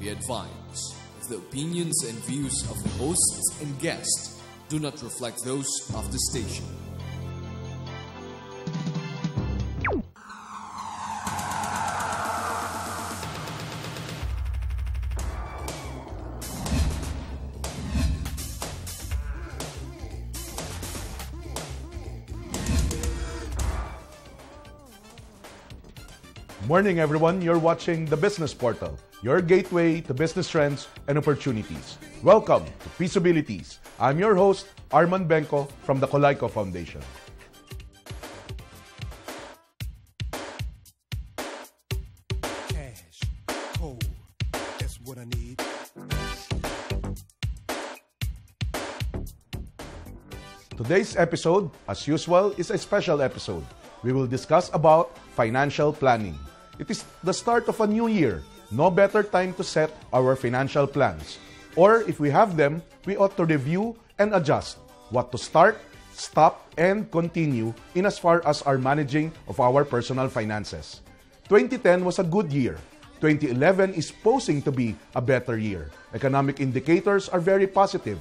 We advise that the opinions and views of the hosts and guests do not reflect those of the station. Morning everyone, you're watching The Business Portal, your gateway to business trends and opportunities. Welcome to Peaceabilities. I'm your host, Arman Benko from the Colayco Foundation. Cash, cold, that's what I need. Today's episode, as usual, is a special episode. We will discuss about financial planning. It is the start of a new year. No better time to set our financial plans. Or if we have them, we ought to review and adjust what to start, stop, and continue in as far as our managing of our personal finances. 2010 was a good year. 2011 is posing to be a better year. Economic indicators are very positive.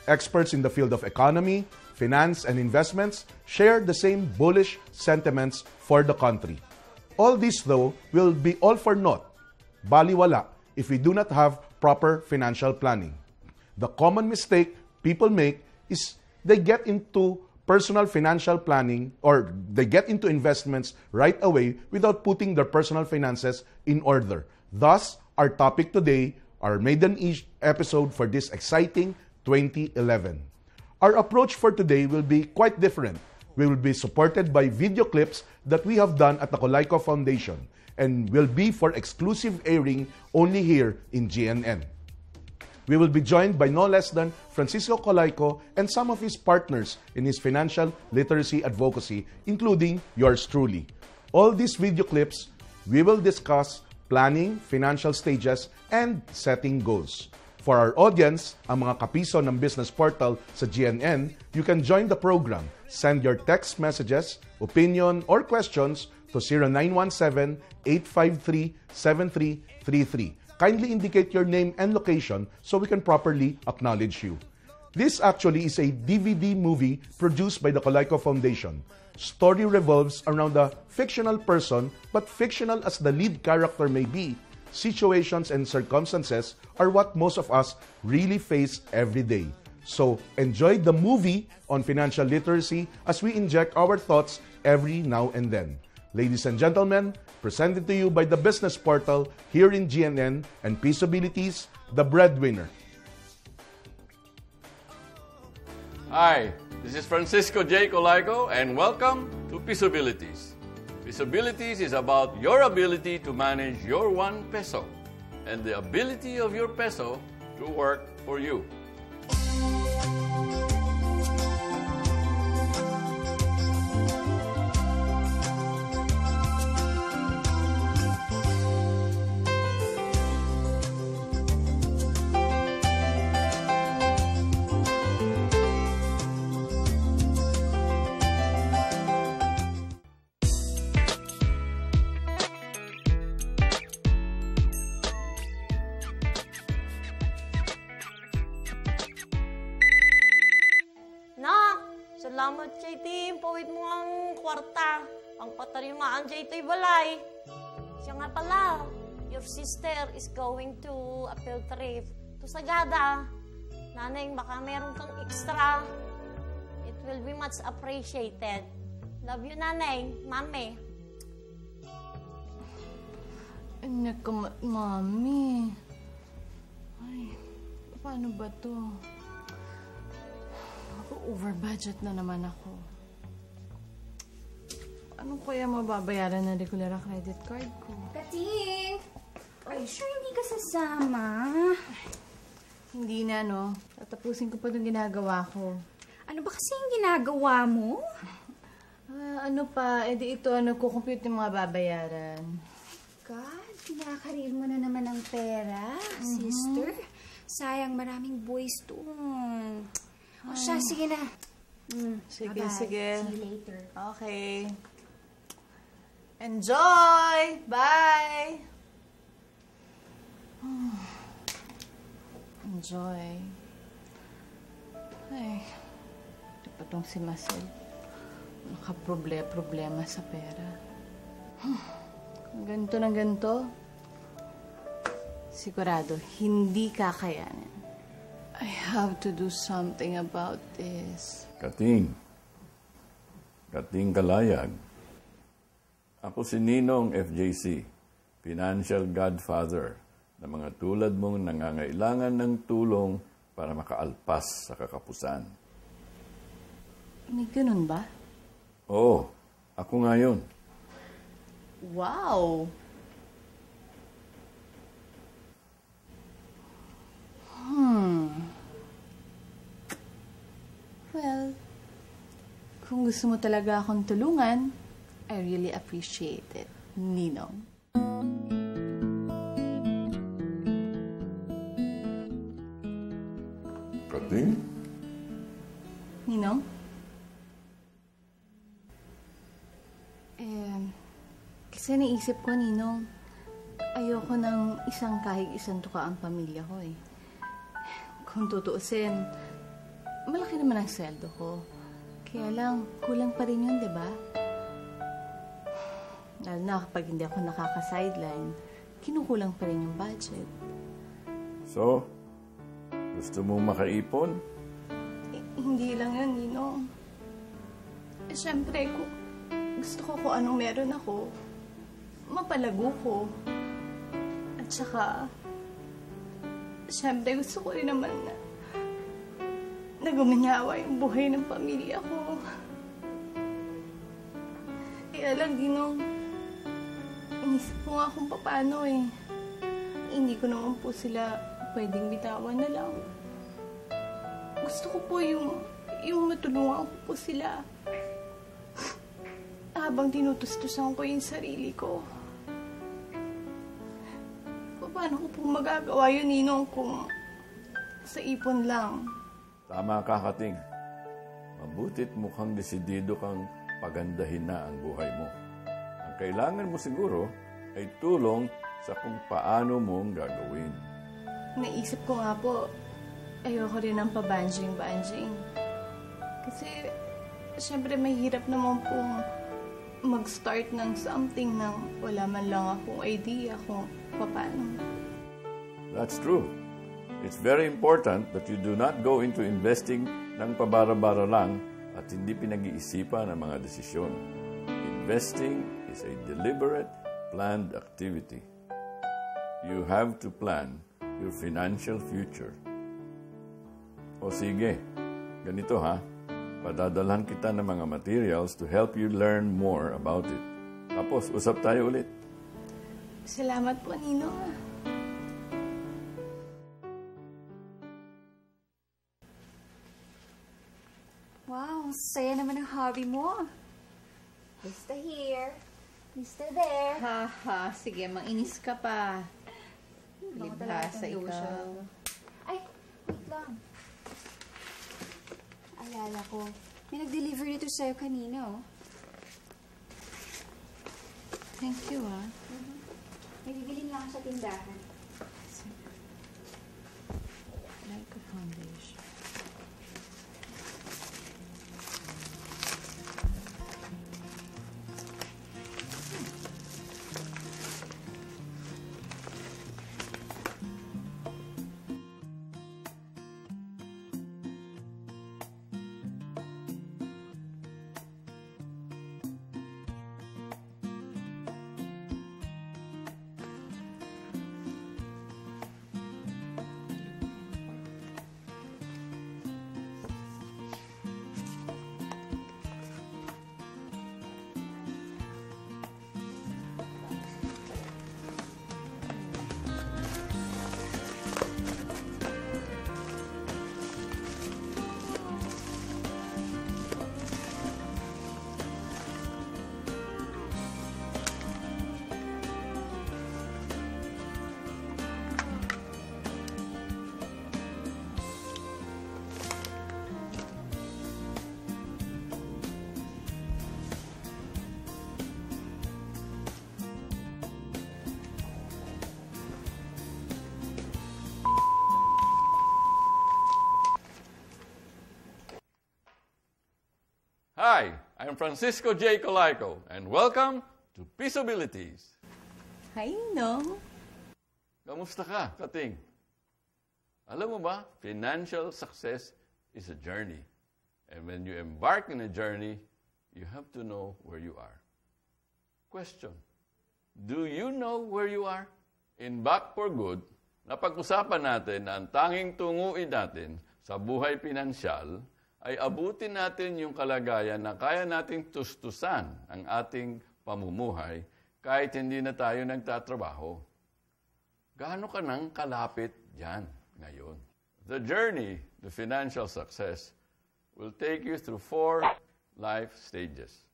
Experts in the field of economy, finance, and investments share the same bullish sentiments for the country. All this, though, will be all for naught, baliwala, if we do not have proper financial planning. The common mistake people make is they get into personal financial planning or they get into investments right away without putting their personal finances in order. Thus, our topic today, our maiden episode for this exciting 2011. Our approach for today will be quite different. We will be supported by video clips that we have done at the Colayco Foundation and will be for exclusive airing only here in GNN. We will be joined by no less than Francisco Colayco and some of his partners in his financial literacy advocacy, including yours truly. All these video clips, we will discuss planning, financial stages, and setting goals. For our audience, ang mga kapiso ng Business Portal sa GNN, you can join the program. Send your text messages, opinion, or questions to 0917-853-7333. Kindly indicate your name and location so we can properly acknowledge you. This actually is a DVD movie produced by the Colayco Foundation. Story revolves around a fictional person, but fictional as the lead character may be, situations and circumstances are what most of us really face every day. So, enjoy the movie on financial literacy as we inject our thoughts every now and then. Ladies and gentlemen, presented to you by the Business Portal here in GNN and Peaceabilities, the breadwinner. Hi, this is Francisco J. Colayco and welcome to Peaceabilities. Peaceabilities is about your ability to manage your 1 peso and the ability of your peso to work for you. Salamat, JT. Pawid mo ang kwarta. Ang patarimaan, JT Balay. Siya nga pala, your sister is going to a field trip to Sagada. Nanay, baka meron kang extra. It will be much appreciated. Love you, Nanay. Mami. Anak ka, Mami. Ay, paano ba to? Over budget na naman ako. Ano kaya mababayaran na regular ang credit card ko? Kating! Are you sure hindi ka sasama? Hindi na, no? Tatapusin ko pa itong ginagawa ko. Ano ba kasi yung ginagawa mo? Ano pa? Ito, kukompute yung mga babayaran. God, kinakarir mo na naman ang pera, sister. Sayang, maraming boys doon. O siya, sige na. Sige, Bye-bye. sige. See you later. Okay. Enjoy! Bye! Joy. Ay, ito pa tong si Marcel. Nakaproblema sa pera. Kung ganito ng ganito, sigurado, hindi kakayanin. I have to do something about this. Kating Kalayag. Ako si Ninong FJC, financial godfather na mga tulad mong nangangailangan ng tulong para makaalpas sa kakapusan. May ganun ba? Oo, ako nga yun. Wow! Well, kung gusto mo talaga akong tulungan, I really appreciate it, Ninong. Kating? Ninong? Kasi naisip ko, Ninong, ayoko ng kahit isang tuka ang pamilya ko eh. Kung tutuusin, malaki naman ang sweldo ko. Kaya lang, kulang pa rin yun, di ba? Lalo na kapag hindi ako nakaka-sideline, kinukulang pa rin yung budget. So, gusto mong makaipon? Hindi lang yun, Ninong. Siyempre, gusto ko kung anong meron ako, mapalago ko. At saka, siyempre gusto ko rin naman na guminhawa yung buhay ng pamilya ko. Kaya lang, Ninong, inisip ko nga kung paano eh. Hindi ko naman po sila pwedeng bitawan na lang. Gusto ko po yung matulungan ko po sila. Habang tinutustusan ko yung sarili ko. Paano ko po magagawa yun, Ninong, kung sa ipon lang? Tama ka, Kating. Mabutit mukhang desidido kang pagandahin na ang buhay mo. Ang kailangan mo siguro ay tulong sa kung paano mong gagawin. Naisip ko nga po, ayoko rin ng pabanjing-banjing. Kasi, syempre, mahirap naman pong mag-start ng something nang wala man lang akong idea kung paano. That's true. It's very important that you do not go into investing ng pabara-bara lang at hindi pinag-iisipan ang mga desisyon. Investing is a deliberate, planned activity. You have to plan your financial future. O sige, ganito ha. Padadalhan kita ng mga materials to help you learn more about it. Tapos, usap tayo ulit. Salamat po, Ninong. Wow, saya naman ang hobby mo. Mr. here, Mr. there. Haha, sige, manginis ka pa. Libhasa ikaw. Ay, wait lang. Alala ko, may nag-deliver nito sa'yo kanina, oh. Thank you, ah. May bibilin lang sa tindahan. Like a foundation. I'm Francisco J. Colaco, and welcome to Peaceabilities. Hi, Nong. Kamusta ka, Kating? Alam mo ba, financial success is a journey. And when you embark in a journey, you have to know where you are. Question, do you know where you are? In Back for Good, napag-usapan natin na ang tanging tunguin natin sa buhay pinansyal ay abutin natin yung kalagayan na kaya nating tustusan ang ating pamumuhay kahit hindi na tayo nagtatrabaho. Gaano ka nang kalapit dyan ngayon? The journey to financial success will take you through 4 life stages.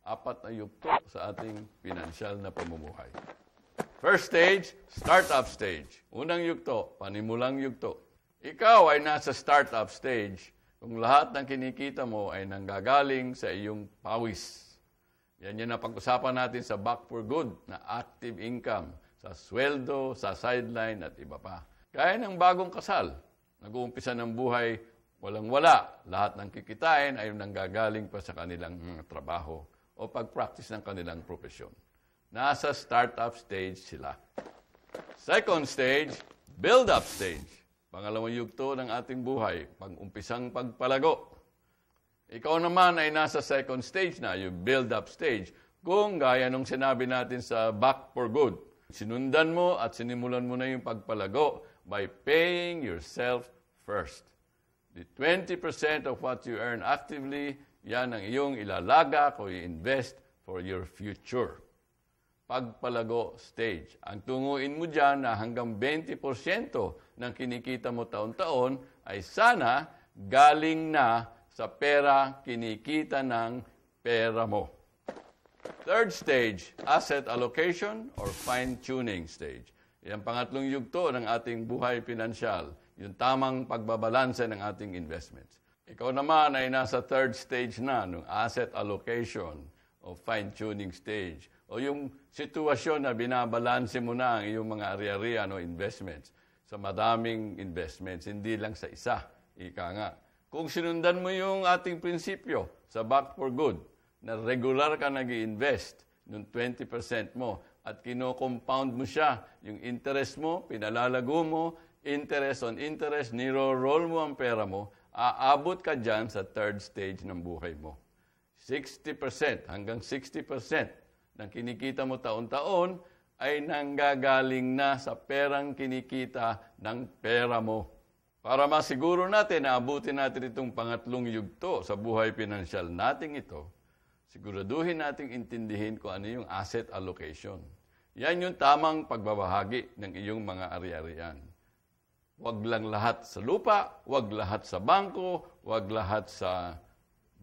4 na yugto sa ating pinansyal na pamumuhay. First stage, startup stage. Unang yugto, panimulang yugto. Ikaw ay nasa startup stage kung lahat ng kinikita mo ay nanggagaling sa iyong pawis. Yan yung napag-usapan natin sa Back for Good na active income, sa sweldo, sa sideline at iba pa. Kaya ng bagong kasal, nag-uumpisa ng buhay, walang-wala. Lahat ng kikitain ay nanggagaling pa sa kanilang trabaho o pag-practice ng kanilang profesyon. Nasa startup stage sila. Second stage, build-up stage. Pangalawang yugto ng ating buhay, pag-umpisang pagpalago. Ikaw naman ay nasa second stage na, yung build-up stage. Kung gaya nung sinabi natin sa Back for Good, sinundan mo at sinimulan mo na yung pagpalago by paying yourself first. The 20% of what you earn actively, yan ang iyong ilalagak o i-invest for your future. Pagpalago stage. Ang tunguin mo dyan na hanggang 20% ng kinikita mo taon-taon ay sana galing na sa pera kinikita ng pera mo. Third stage, asset allocation or fine-tuning stage. Yan pangatlong yugto ng ating buhay pinansyal, yung tamang pagbabalanse ng ating investments. Ikaw naman ay nasa third stage na, ng asset allocation o fine-tuning stage, o yung sitwasyon na binabalanse mo na ang iyong mga ari-arian o investments sa madaming investments, hindi lang sa isa, ika nga. Kung sinundan mo yung ating prinsipyo sa Back for Good, na regular ka nag-i-invest ng 20% mo at kino-compound mo siya, yung interest mo, pinalalago mo, interest on interest, niro-roll mo ang pera mo, aabot ka dyan sa third stage ng buhay mo. 60% hanggang 60% ng kinikita mo taon-taon ay nanggagaling na sa perang kinikita ng pera mo. Para masiguro natin na abutin natin itong pangatlong yugto sa buhay pinansyal nating ito, siguraduhin nating intindihin kung ano yung asset allocation. Yan yung tamang pagbabahagi ng iyong mga ari-arian. Huwag lang lahat sa lupa, huwag lahat sa bangko, huwag lahat sa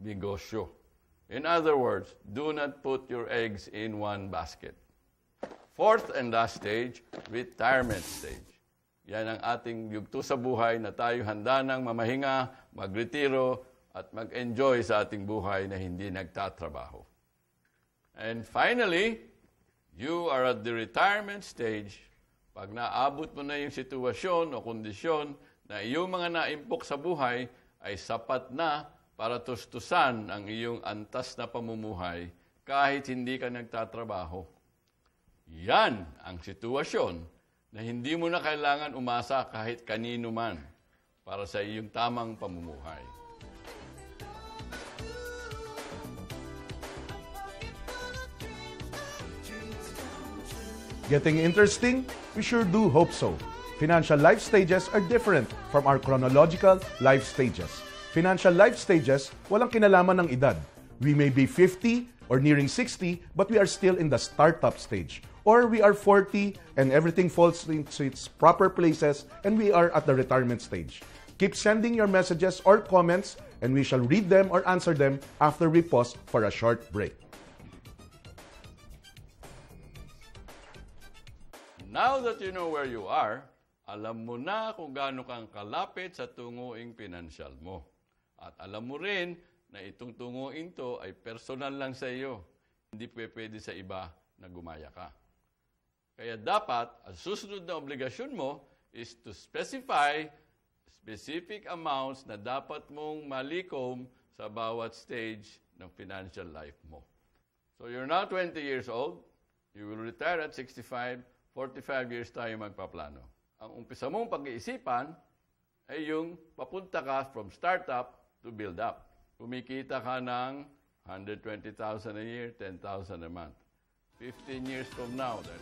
negosyo. In other words, do not put your eggs in one basket. Fourth and last stage, retirement stage. Yan ang ating yugto sa buhay na tayo handa ng mamahinga, magretiro, at mag-enjoy sa ating buhay na hindi nagtatrabaho. And finally, you are at the retirement stage. Pag naabot mo na yung sitwasyon o kondisyon na iyong mga naimpok sa buhay ay sapat na para tustusan ang iyong antas na pamumuhay kahit hindi ka nagtatrabaho. Yan ang sitwasyon na hindi mo na kailangan umasa kahit kanino man para sa iyong tamang pamumuhay. Getting interesting? We sure do hope so. Financial life stages are different from our chronological life stages. Financial life stages, walang kinalaman ng edad. We may be 50 or nearing 60, but we are still in the startup stage. Or we are 40 and everything falls into its proper places and we are at the retirement stage. Keep sending your messages or comments and we shall read them or answer them after we pause for a short break. Now that you know where you are, alam mo na kung gaano kang kalapit sa tunguing pinansyal mo. At alam mo rin na itong tunguing to ay personal lang sa iyo. Hindi pwede sa iba na gumaya ka. Kaya dapat, ang susunod na obligasyon mo is to specify specific amounts na dapat mong malikom sa bawat stage ng financial life mo. So you're now 20 years old, you will retire at 65, 45 years tayo magpaplano. Ang umpisa mong pag-iisipan ay yung papunta ka from startup to build up. Kumikita ka ng 120,000 a year, 10,000 a month. 15 years from now, then.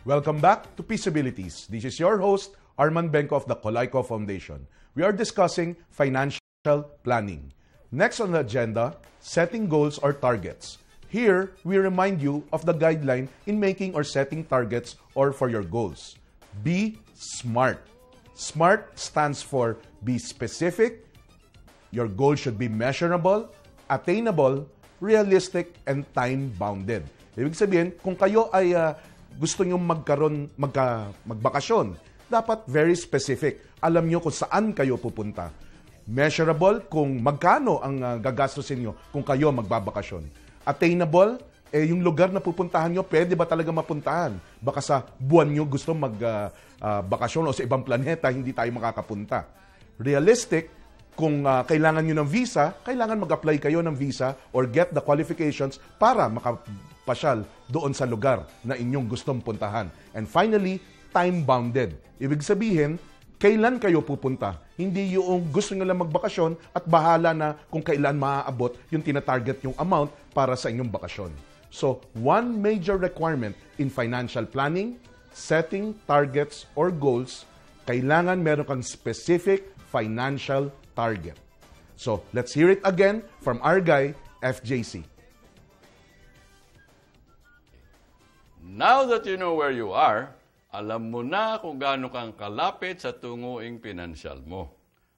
Welcome back to Peaceabilities. This is your host, Arman Benko of the Colayco Foundation. We are discussing financial planning. Next on the agenda, setting goals or targets. Here, we remind you of the guideline in making or setting targets or for your goals. Be SMART. SMART stands for be specific, your goal should be measurable, attainable, realistic, and time-bounded. Ibig sabihin, kung kayo ay gusto nyo magbakasyon, dapat very specific. Alam nyo kung saan kayo pupunta. Measurable kung magkano ang gagastusin nyo kung kayo magbabakasyon. Attainable, yung lugar na pupuntahan nyo, pwede ba talaga mapuntahan? Baka sa buwan nyo gusto magbakasyon o sa ibang planeta, hindi tayo makakapunta. Realistic, kung kailangan nyo ng visa, kailangan mag-apply kayo ng visa or get the qualifications para makapasyal doon sa lugar na inyong gustong puntahan. And finally, time-bounded. Ibig sabihin, kailan kayo pupunta? Hindi yung gusto nyo lang magbakasyon at bahala na kung kailan maaabot yung tinatarget yung amount para sa inyong bakasyon. So, one major requirement in financial planning, setting targets or goals, kailangan meron kang specific financial target. So, let's hear it again from our guy, FJC. Now that you know where you are, alam mo na kung gaano kang kalapit sa tunguing pinansyal mo.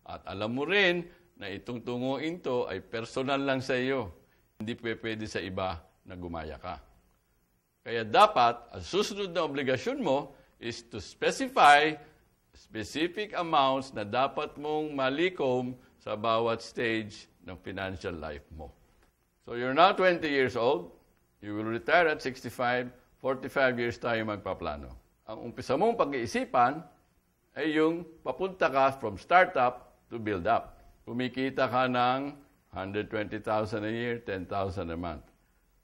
At alam mo rin na itong tunguing to ay personal lang sa iyo. Hindi pwede sa iba na gumaya ka. Kaya dapat, ang susunod na obligasyon mo is to specify specific amounts na dapat mong malikom sa bawat stage ng financial life mo. So you're now 20 years old, you will retire at 65, 45 years tayo magpaplano. Ang umpisa mong pag-iisipan ay yung papunta ka from startup to build up. Kumikita ka ng 120,000 a year, 10,000 a month.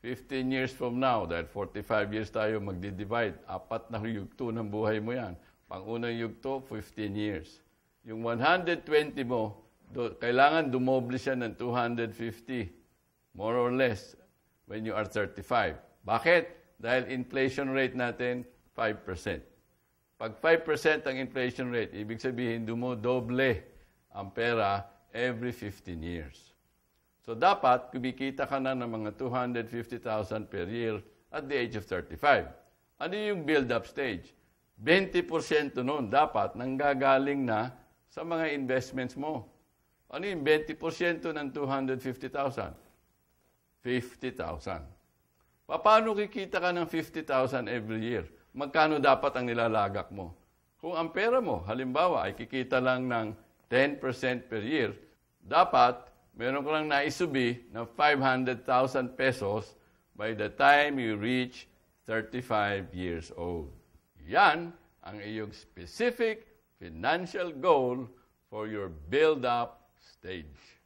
15 years from now, dahil 45 years tayo magdi-divide, 4 na yugto ng buhay mo yan. Pang-unang yugto, 15 years. Yung 120 mo, kailangan dumoble siya ng 250, more or less, when you are 35. Bakit? Dahil inflation rate natin, 5%. Pag 5% ang inflation rate, ibig sabihin, dumodoble ang pera every 15 years. So dapat, kumikita ka na ng mga 250,000 per year at the age of 35. Ano yung build-up stage? 20% noon dapat nanggagaling na sa mga investments mo. Ano yung 20% ng 250,000? 50,000. Paano kikita ka ng 50,000 every year? Magkano dapat ang nilalagak mo? Kung ang pera mo, halimbawa, ay kikita lang ng 10% per year, dapat meron ka lang naisubi ng 500,000 pesos by the time you reach 35 years old. Yan ang iyong specific financial goal for your build-up stage.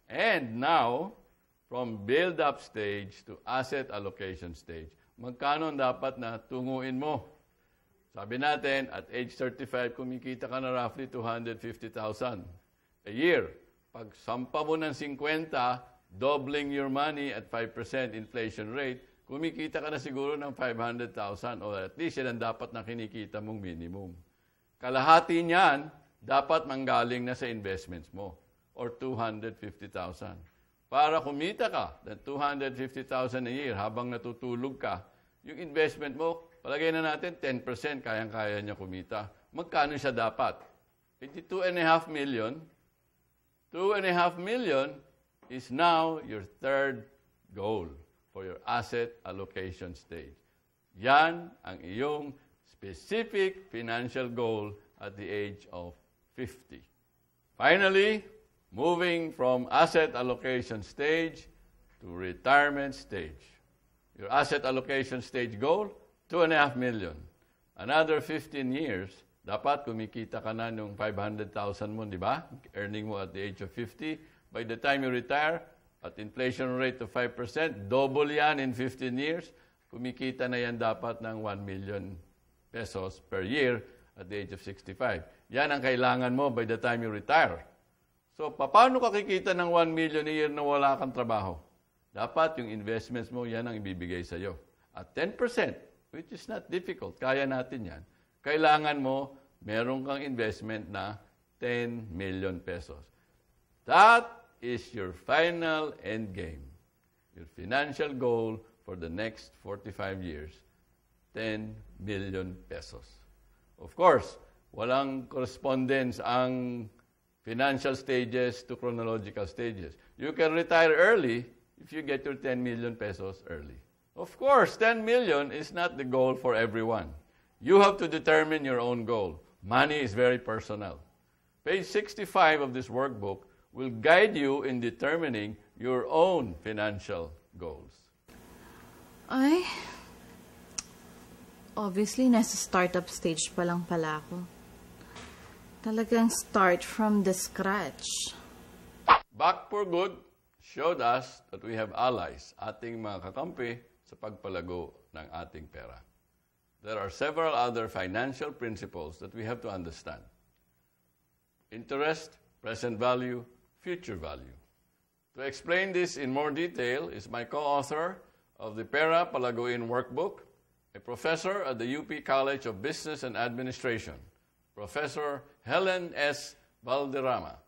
And now, from build-up stage to asset allocation stage, magkano dapat na tunguin mo? Sabi natin, at age 35, kumikita ka na roughly 250,000 a year. Pag sampa mo ng 50, doubling your money at 5% inflation rate, kumikita ka na siguro ng 500,000 or at least yan ang dapat na kinikita mong minimum. Kalahati niyan, dapat manggaling na sa investments mo or 250,000. Para kumita ka ng 250,000 a year habang natutulog ka, yung investment mo, palagay na natin 10%, kayang-kaya niya kumita. Magkano siya dapat? 2.5 million. 2.5 million is now your third goal for your asset allocation stage. Yan ang iyong specific financial goal at the age of 50. Finally, moving from asset allocation stage to retirement stage. Your asset allocation stage goal, 2.5 million. Another 15 years, dapat kumikita ka na nung 500,000 mo, di ba? Earning mo at the age of 50. By the time you retire, at inflation rate of 5%, double yan in 15 years. Kumikita na yan dapat ng 1 million pesos per year at the age of 65. Yan ang kailangan mo by the time you retire. So, paano ka kikita ng 1 million a year na wala kang trabaho? Dapat yung investments mo, yan ang ibibigay sa'yo. At 10%, which is not difficult, kaya natin yan. Kailangan mo, meron kang investment na 10 million pesos. That is your final end game. Your financial goal for the next 45 years, 10 million pesos. Of course, walang correspondence ang financial stages to chronological stages. You can retire early if you get your 10 million pesos early. Of course, 10 million is not the goal for everyone. You have to determine your own goal. Money is very personal. Page 65 of this workbook will guide you in determining your own financial goals. Ay, obviously, nasa startup stage pa lang pala ako. Talagang start from the scratch. Back for Good showed us that we have allies, ating mga kakampi, sa pagpalago ng ating pera. There are several other financial principles that we have to understand. Interest, present value, future value. To explain this in more detail is my co-author of the Pera Palaguin Workbook, a professor at the UP College of Business and Administration, Professor Helen S. Valderrama.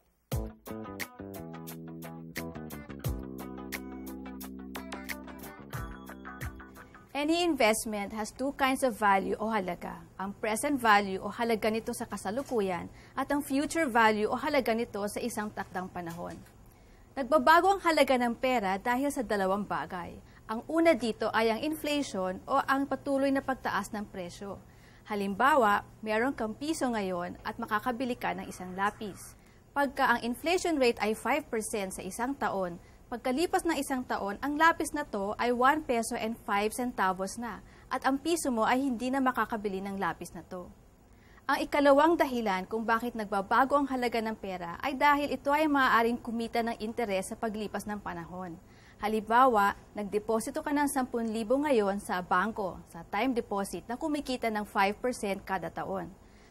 Any investment has two kinds of value o halaga. Ang present value o halaga nito sa kasalukuyan at ang future value o halaga nito sa isang takdang panahon. Nagbabago ang halaga ng pera dahil sa dalawang bagay. Ang una dito ay ang inflation o ang patuloy na pagtaas ng presyo. Halimbawa, meron kang piso ngayon at makakabili ka ng isang lapis. Pagka ang inflation rate ay 5% sa isang taon, pagkalipas ng isang taon, ang lapis na to ay 1 peso and 5 centavos na at ang piso mo ay hindi na makakabili ng lapis na to. Ang ikalawang dahilan kung bakit nagbabago ang halaga ng pera ay dahil ito ay maaaring kumita ng interes sa paglipas ng panahon. Halimbawa, nagdeposito ka ng 10,000 ngayon sa bangko, sa time deposit na kumikita ng 5% kada taon.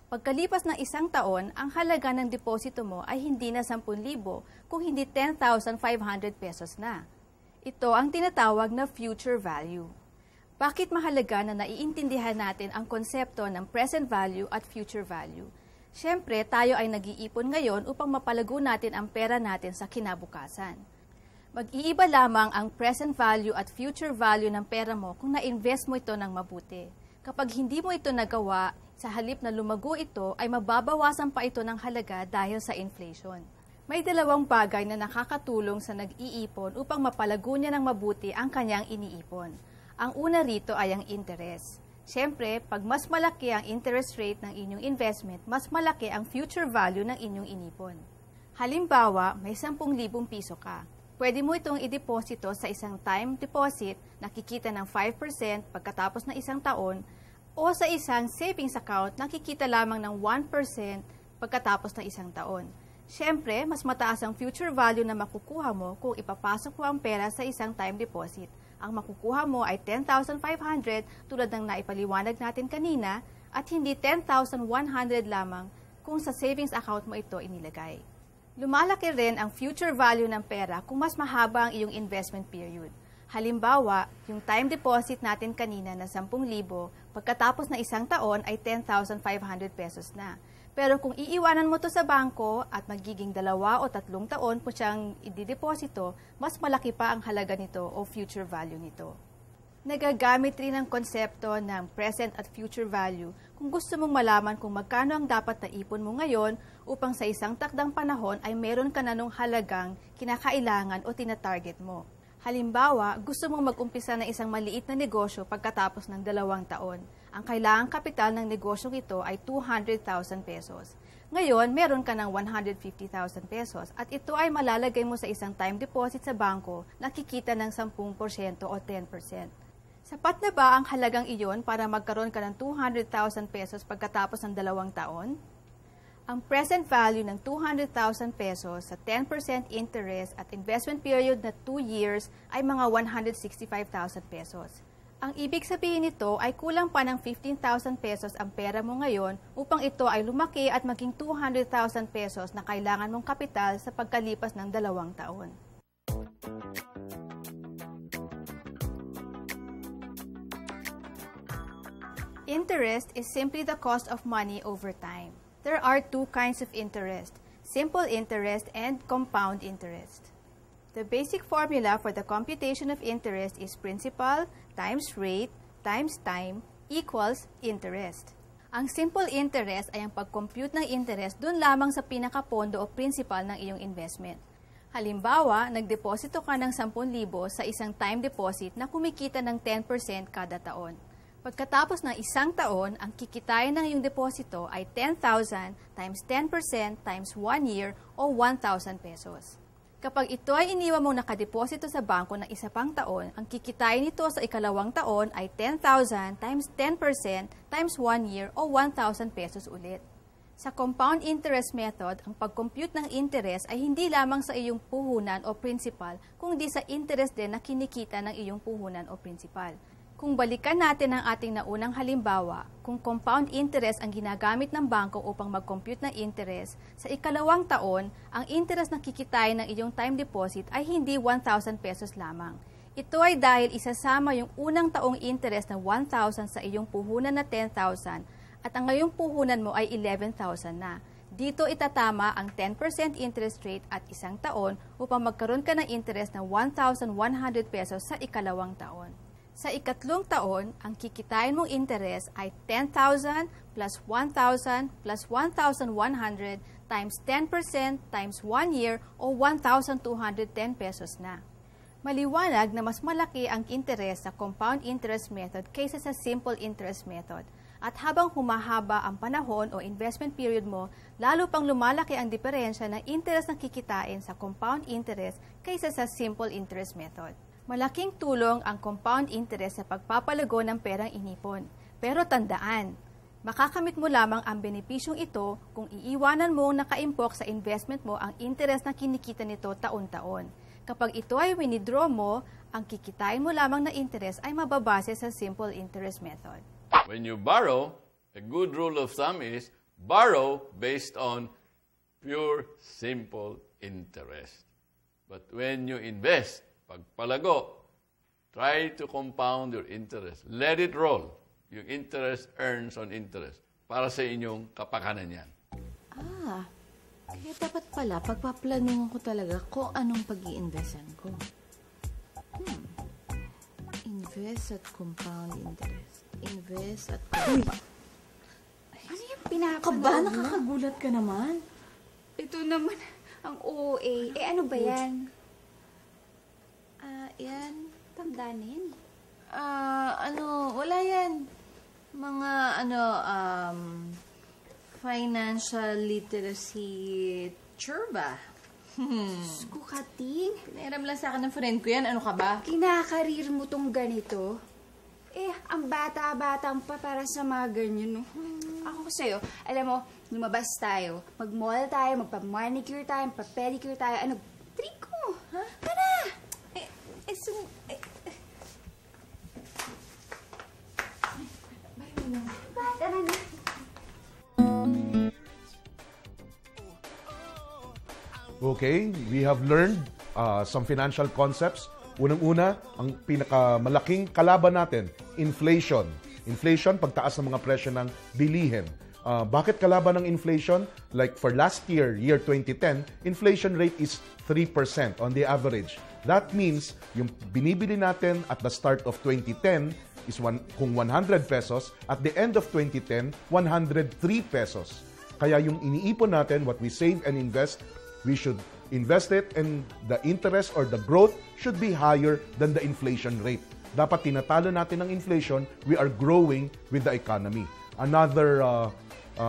Pagkalipas ng isang taon, ang halaga ng deposito mo ay hindi na 10,000 kung hindi 10,500 pesos na. Ito ang tinatawag na future value. Bakit mahalaga na naiintindihan natin ang konsepto ng present value at future value? Siyempre, tayo ay nag-iipon ngayon upang mapalago natin ang pera natin sa kinabukasan. Mag-iiba lamang ang present value at future value ng pera mo kung na-invest mo ito ng mabuti. Kapag hindi mo ito nagawa, sa halip na lumago ito, ay mababawasan pa ito ng halaga dahil sa inflation. May dalawang bagay na nakakatulong sa nag-iipon upang mapalago niya ng mabuti ang kanyang iniipon. Ang una rito ay ang interest. Siyempre, pag mas malaki ang interest rate ng inyong investment, mas malaki ang future value ng inyong inipon. Halimbawa, may 10,000 piso ka. Pwede mo itong ideposito sa isang time deposit na kikita ng 5% pagkatapos ng isang taon o sa isang savings account na kikita lamang ng 1% pagkatapos ng isang taon. Siyempre, mas mataas ang future value na makukuha mo kung ipapasok mo ang pera sa isang time deposit. Ang makukuha mo ay 10,500 tulad ng naipaliwanag natin kanina at hindi 10,100 lamang kung sa savings account mo ito inilagay. Lumalaki rin ang future value ng pera kung mas mahaba ang iyong investment period. Halimbawa, yung time deposit natin kanina na 10,000, pagkatapos na isang taon ay 10,500 pesos na. Pero kung iiwanan mo to sa bangko at magiging 2 o 3 taon po siyang idideposito, mas malaki pa ang halaga nito o future value nito. Nagagamit rin ang konsepto ng present at future value kung gusto mong malaman kung magkano ang dapat na ipon mo ngayon upang sa isang takdang panahon ay meron ka na nung halagang kinakailangan o tinatarget mo. Halimbawa, gusto mong mag-umpisa ng isang maliit na negosyo pagkatapos ng 2 taon. Ang kailangang kapital ng negosyong ito ay 200,000 pesos. Ngayon, meron ka ng 150,000 pesos at ito ay malalagay mo sa isang time deposit sa bangko na kikita ng 10% o 10%. Sapat na ba ang halagang iyon para magkaroon ka ng 200,000 pesos pagkatapos ng 2 taon? Ang present value ng 200,000 pesos sa 10% interest at investment period na 2 years ay mga 165,000 pesos. Ang ibig sabihin nito ay kulang pa ng 15,000 pesos ang pera mo ngayon upang ito ay lumaki at maging 200,000 pesos na kailangan mong kapital sa pagkalipas ng 2 taon. Interest is simply the cost of money over time. There are 2 kinds of interest, simple interest and compound interest. The basic formula for the computation of interest is principal times rate times time equals interest. Ang simple interest ay ang pag-compute ng interest dun lamang sa pinakapondo o principal ng iyong investment. Halimbawa, nagdeposito ka ng 10,000 sa isang time deposit na kumikita ng 10% kada taon. Pagkatapos ng 1 taon, ang kikitain ng iyong deposito ay 10,000 times 10% times 1 year o 1,000 pesos. Kapag ito ay iniwan mong nakadeposito sa bangko ng 1 pang taon, ang kikitain nito sa 2 taon ay 10,000 times 10% times 1 year o 1,000 pesos ulit. Sa compound interest method, ang pag-compute ng interest ay hindi lamang sa iyong puhunan o principal, kundi sa interest din na kinikita ng iyong puhunan o principal. Kung balikan natin ang ating naunang halimbawa, kung compound interest ang ginagamit ng bangko upang mag-compute ng interest, sa 2 taon, ang interest na kikitain ng iyong time deposit ay hindi 1,000 pesos lamang. Ito ay dahil isasama yung unang taong interest na 1,000 sa iyong puhunan na 10,000 at ang ngayong puhunan mo ay 11,000 na. Dito itatama ang 10% interest rate at 1 taon upang magkaroon ka ng interest na 1,100 pesos sa 2 taon. Sa 3 taon, ang kikitain mong interest ay 10,000 plus 1,000 plus 1,100 times 10% times 1 year o 1,210 pesos na. Maliwanag na mas malaki ang interest sa compound interest method kaysa sa simple interest method. At habang humahaba ang panahon o investment period mo, lalo pang lumalaki ang diferensya ng interest na kikitain sa compound interest kaysa sa simple interest method. Malaking tulong ang compound interest sa pagpapalago ng perang inipon. Pero tandaan, makakamit mo lamang ang benepisyong ito kung iiwanan mo nakaimpok sa investment mo ang interest na kinikita nito taon-taon. Kapag ito ay winidraw mo, ang kikitain mo lamang na interest ay mababase sa simple interest method. When you borrow, a good rule of thumb is borrow based on pure, simple interest. But when you invest, pagpalago, try to compound your interest. Let it roll. Yung interest earns on interest para sa inyong kapakanan yan. Kaya dapat pala, pagpaplanuhan ko talaga kung anong pag-i-investan ko. Invest at compound interest. Invest at compound. Ano yung pinapanood Kaba, mo? nakakagulat ka naman. Ito naman, ang OA. Ano ba yan? Yan. Tangganin. Wala yan. Mga, financial literacy ba? Kukating. Pinahiram lang sa akin ng friend ko yan. Ano ka ba? Kinakarir mo tong ganito. Ang bata-batang pa para sa mga ganyan, no? Ako sa'yo, alam mo, lumabas tayo. Mag-mall tayo, magpa-manicure tayo, magpa-pedicure tayo. Ano, trick mo. Ha? Tara! Tara na. Okay, we have learned some financial concepts. Unang-una, ang pinakamalaking kalaban natin, inflation. Inflation, pagtaas ng mga presyo ng bilihin. Bakit kalaban ng inflation? Like for last year, year 2010, inflation rate is 3% on the average. That means yung binibili natin at the start of 2010 is kung 100 pesos, at the end of 2010, 103 pesos. Kaya yung iniipon natin, what we save and invest, we should invest it and the interest or the growth should be higher than the inflation rate. Dapat tinatalo natin ang inflation, we are growing with the economy. Another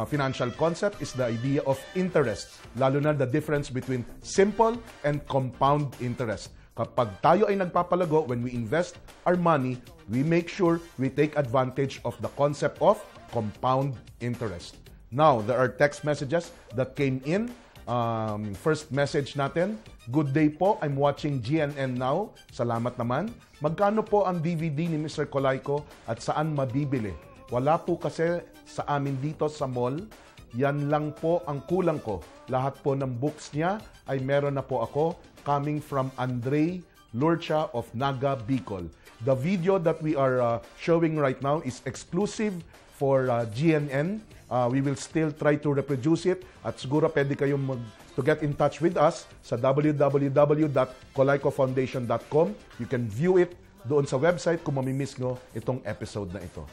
financial concept is the idea of interest, lalo na the difference between simple and compound interest. Kapag tayo ay nagpapalago, when we invest our money, we make sure we take advantage of the concept of compound interest. Now, there are text messages that came in. First message natin, good day po, I'm watching GNN now. Salamat naman. Magkano po ang DVD ni Mr. Colayco at saan mabibili? Wala po kasi sa amin dito sa mall. Yan lang po ang kulang ko. Lahat po ng books niya ay meron na po ako, coming from Andre Lurcha of Naga, Bicol. The video that we are showing right now is exclusive for GNN. We will still try to reproduce it at siguro pwede kayong to get in touch with us sa www.colaycofoundation.com. You can view it doon sa website kung mamimiss nyo itong episode na ito.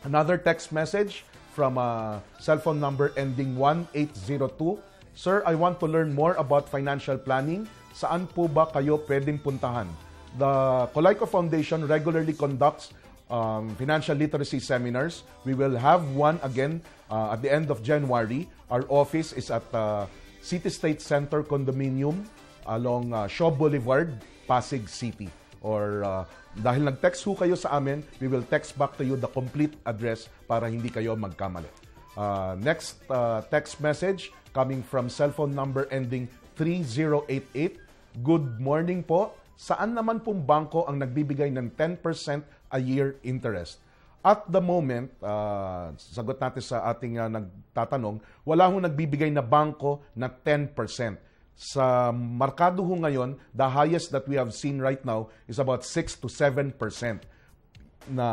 Another text message from a cellphone number ending 1802. Sir, I want to learn more about financial planning. Saan po ba kayo pwedeng puntahan? The Colayco Foundation regularly conducts financial literacy seminars. We will have one again at the end of January. Our office is at City State Center Condominium along Shaw Boulevard, Pasig City. Or dahil nag-text ho kayo sa amin, we will text back to you the complete address para hindi kayo magkamali. Next text message coming from cellphone number ending 3088. Good morning po. Saan naman pong bangko ang nagbibigay ng 10% a year interest? At the moment, sagot natin sa ating nagtatanong, wala hong nagbibigay na bangko na 10%. Sa markado ho ngayon, the highest that we have seen right now is about 6 to 7% na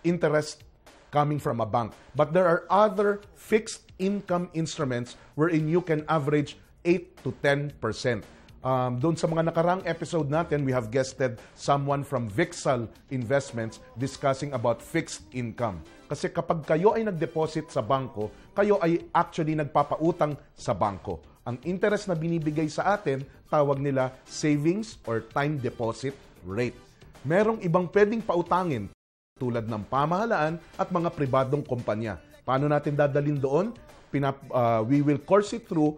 interest coming from a bank. But there are other fixed income instruments wherein you can average 8 to 10%. Doon sa mga nakarang episode natin, we have guested someone from Vixal Investments discussing about fixed income. Kasi kapag kayo ay nag-deposit sa bangko, kayo ay actually nagpapautang sa bangko. Ang interest na binibigay sa atin, tawag nila savings or time deposit rate. Merong ibang pwedeng pautangin tulad ng pamahalaan at mga pribadong kumpanya. Paano natin dadalhin doon? We will course it through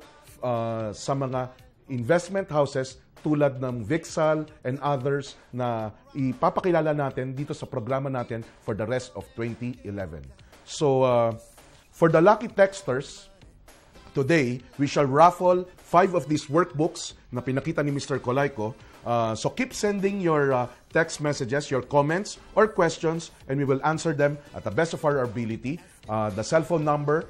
sa mga investment houses tulad ng Vixal and others na ipapakilala natin dito sa programa natin for the rest of 2011. So, for the lucky texters, today, we shall raffle 5 of these workbooks na pinakita ni Mr. Colayco. So keep sending your text messages, your comments, or questions, and we will answer them at the best of our ability. The cell phone number,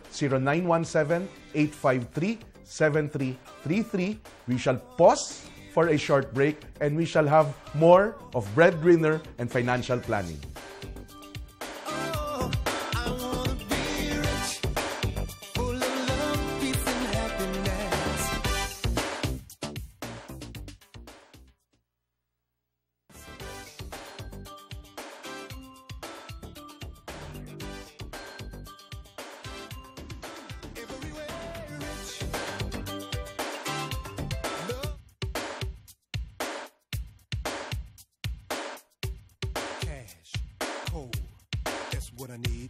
0917-853-7333. We shall pause for a short break, and we shall have more of Breadwinner and Financial Planning. What I need.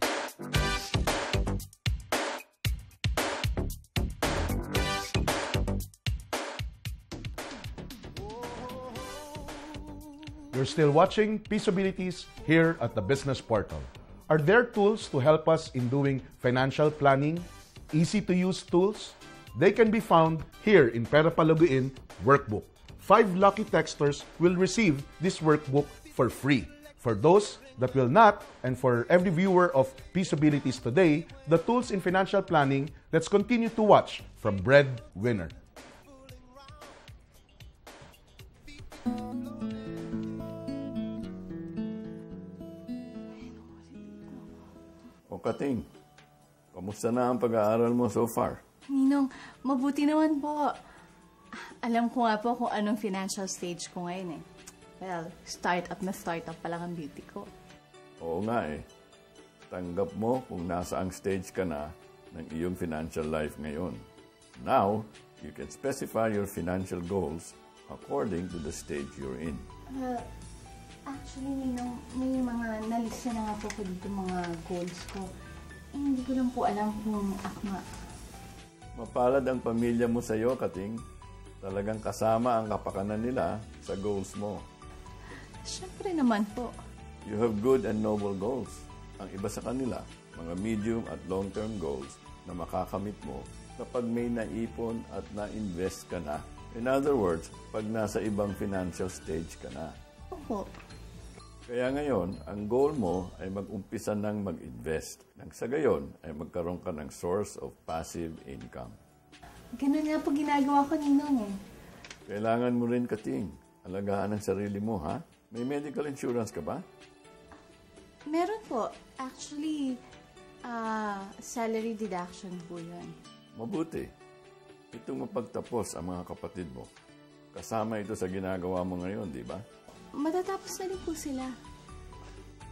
You're still watching Peaceabilities here at the Business Portal. Are there tools to help us in doing financial planning? Easy-to-use tools? They can be found here in Pera Palaguin Workbook. 5 lucky texters will receive this workbook for free. For those that will not, and for every viewer of Peaceabilities today, the tools in financial planning, let's continue to watch from Breadwinner. O Kating, Kamusta na ang pag-aaral mo so far? Ninong, mabuti naman po. Alam ko nga po kung anong financial stage ko ngayon eh. Well, startup na startup pa lang ang beauty ko. Oo nga eh. Tanggap mo kung nasaang stage ka na ng iyong financial life ngayon. Now, you can specify your financial goals according to the stage you're in. Actually, Ninong, may mga nalista na nga po ko dito mga goals ko. Hindi ko lang po alam kung akma. Mapalad ang pamilya mo sa iyo, Kating. Talagang kasama ang kapakanan nila sa goals mo. Siyempre naman po. You have good and noble goals. Ang iba sa kanila, mga medium at long-term goals na makakamit mo kapag may naipon at na-invest ka na. In other words, pag nasa ibang financial stage ka na. Opo. Kaya ngayon, ang goal mo ay mag-umpisa ng mag-invest. Nang sa gayon ay magkaroon ka ng source of passive income. Ganun nga po ginagawa ko, Ninong eh. Kailangan mo rin, Kating, alagaan ang sarili mo, ha? May medical insurance ka ba? Meron po. Actually, salary deduction po yun. Mabuti. Itong mapagtapos ang mga kapatid mo. Kasama ito sa ginagawa mo ngayon, di ba? Matatapos na rin po sila.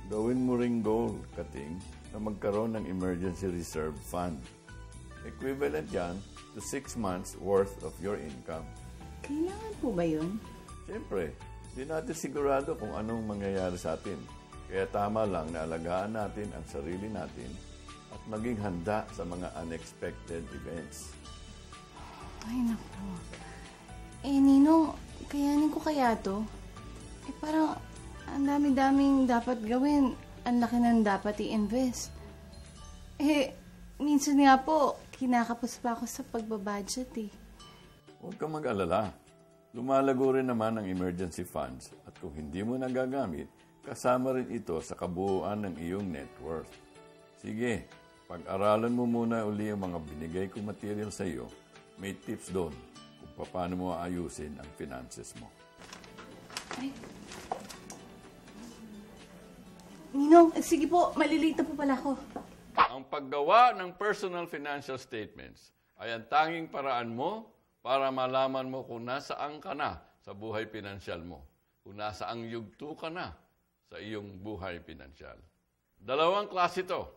Gawin mo ring goal, Kating, na magkaroon ng emergency reserve fund. Equivalent yan to 6 months worth of your income. Kailangan po ba yun? Siyempre, di natin sigurado kung anong mangyayari sa atin. Kaya tama lang na alagaan natin ang sarili natin at maging handa sa mga unexpected events. Ay, naku. Ninong, kayanin ko kaya to? Parang ang dami-daming dapat gawin. Ang laki ng dapat i-invest. Minsan nga po, kinakapos pa ako sa pagbabudget eh. Huwag kang mag-alala. Lumalago rin naman ang emergency funds at kung hindi mo nagagamit, kasama rin ito sa kabuuan ng iyong net worth. Sige, pag-aralan mo muna uli ang mga binigay kong material sa iyo. May tips doon kung paano mo aayusin ang finances mo. Ay. Ninong, sige po, malilate na po pala ako. Ang paggawa ng personal financial statements ay ang tanging paraan mo para malaman mo kung nasaan ka na sa buhay pinansyal mo, kung nasaang yugto ka na sa iyong buhay pinansyal. Dalawang klase ito.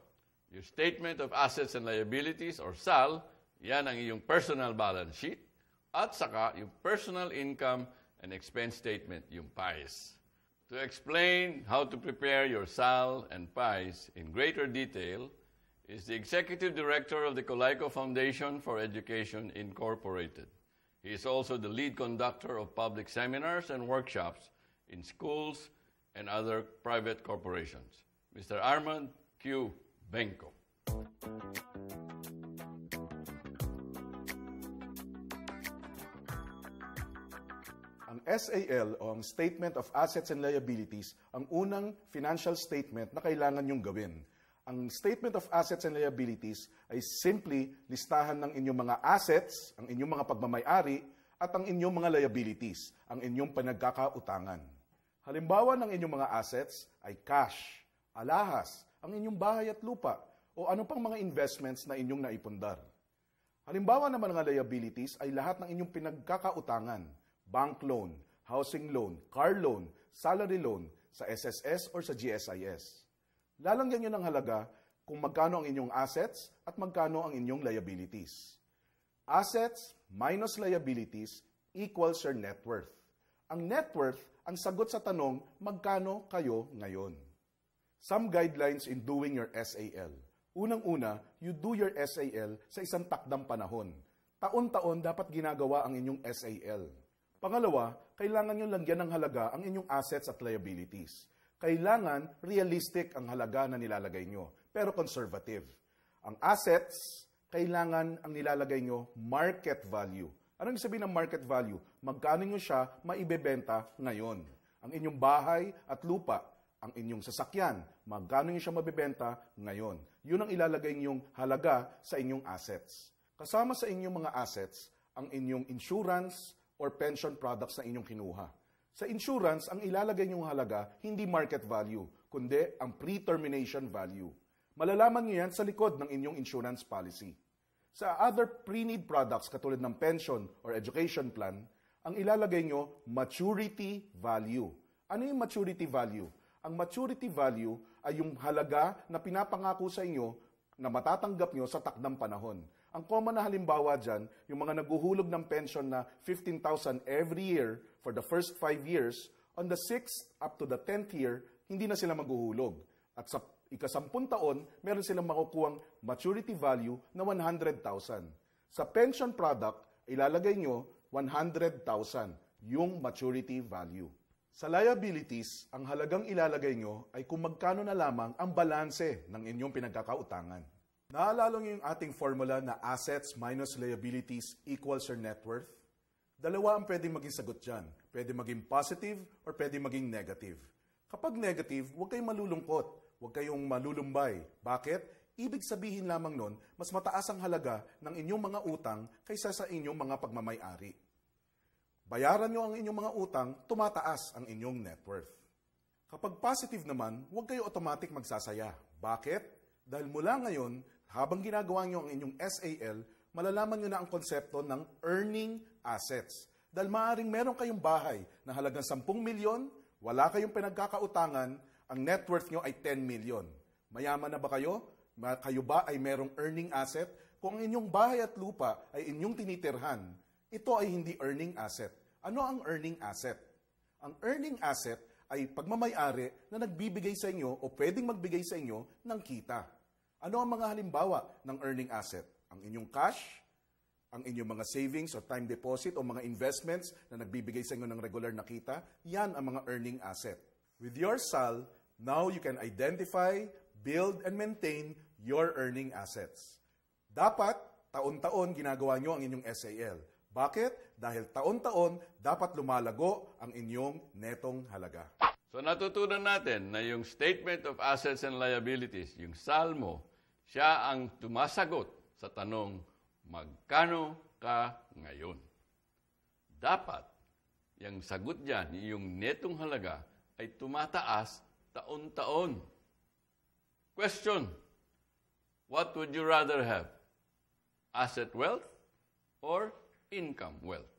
Yung Statement of Assets and Liabilities or SAL, yan ang iyong personal balance sheet, at saka yung Personal Income and Expense Statement, yung PICE. To explain how to prepare your SAL and PICE in greater detail is the Executive Director of the Colayco Foundation for Education, Incorporated. He is also the lead conductor of public seminars and workshops in schools and other private corporations. Mr. Armand Q. Benko. Ang SAL o ang Statement of Assets and Liabilities ang unang financial statement na kailangan nyong gawin. Ang Statement of Assets and Liabilities ay simply listahan ng inyong mga assets, ang inyong mga pagmamay-ari, at ang inyong mga liabilities, ang inyong pinagkakautangan. Halimbawa ng inyong mga assets ay cash, alahas, ang inyong bahay at lupa, o ano pang mga investments na inyong naipundar. Halimbawa naman ng liabilities ay lahat ng inyong pinagkakautangan, bank loan, housing loan, car loan, salary loan, sa SSS or sa GSIS. Lalagyan nyo ng halaga kung magkano ang inyong assets at magkano ang inyong liabilities. Assets minus liabilities equals your net worth. Ang net worth ang sagot sa tanong, magkano kayo ngayon? Some guidelines in doing your SAL. Unang-una, you do your SAL sa isang takdang panahon. Taon-taon dapat ginagawa ang inyong SAL. Pangalawa, kailangan nyo lagyan ng halaga ang inyong assets at liabilities. Kailangan realistic ang halaga na nilalagay nyo, pero conservative. Ang assets, kailangan ang nilalagay nyo market value. Anong sabihin ng market value? Magkano nyo siya maibebenta ngayon? Ang inyong bahay at lupa, ang inyong sasakyan, magkano nyo siya mabebenta ngayon? Yun ang ilalagay nyong halaga sa inyong assets. Kasama sa inyong mga assets, ang inyong insurance or pension products na inyong kinuha. Sa insurance, ang ilalagay niyong halaga, hindi market value, kundi ang pre-termination value. Malalaman nyo yan sa likod ng inyong insurance policy. Sa other pre-need products katulad ng pension or education plan, ang ilalagay nyo, maturity value. Ano yung maturity value? Ang maturity value ay yung halaga na pinapangako sa inyo na matatanggap nyo sa takdang panahon. Ang common na halimbawa dyan, yung mga naguhulog ng pension na 15,000 every year for the first 5 years, on the 6th up to the 10th year, hindi na sila maghuhulog. At sa ika-10 taon, meron silang makukuhang maturity value na 100,000. Sa pension product, ilalagay nyo 100,000, yung maturity value. Sa liabilities, ang halagang ilalagay nyo ay kung magkano na lamang ang balanse ng inyong pinagkakautangan. Naalala nyo yung ating formula na assets minus liabilities equals your net worth? Dalawa ang pwedeng maging sagot dyan. Pwede maging positive or pwede maging negative. Kapag negative, huwag kayong malulungkot. Huwag kayong malulumbay. Bakit? Ibig sabihin lamang nun, mas mataas ang halaga ng inyong mga utang kaysa sa inyong mga pagmamay-ari. Bayaran nyo ang inyong mga utang, tumataas ang inyong net worth. Kapag positive naman, huwag kayo automatic magsasaya. Bakit? Dahil mula ngayon, habang ginagawa nyo ang inyong SAL, malalaman nyo na ang konsepto ng earning assets. Dahil maaaring meron kayong bahay na halagang 10 milyon, wala kayong pinagkakautangan, ang net worth nyo ay 10 milyon. Mayaman na ba kayo? Kayo ba ay merong earning asset? Kung ang inyong bahay at lupa ay inyong tinitirhan, ito ay hindi earning asset. Ano ang earning asset? Ang earning asset ay pagmamay-ari na nagbibigay sa inyo o pwedeng magbigay sa inyo ng kita. Ano ang mga halimbawa ng earning asset? Ang inyong cash, ang inyong mga savings o time deposit o mga investments na nagbibigay sa inyo ng regular na kita, yan ang mga earning asset. With your SAL, now you can identify, build, and maintain your earning assets. Dapat, taon-taon ginagawa nyo ang inyong SAL. Bakit? Dahil taon-taon, dapat lumalago ang inyong netong halaga. So natutunan natin na yung Statement of Assets and Liabilities, yung SAL mo, siya ang tumasagot sa tanong, magkano ka ngayon? Dapat, yung sagot dyan, yung netong halaga, ay tumataas taon-taon. Question, what would you rather have? Asset wealth or income wealth?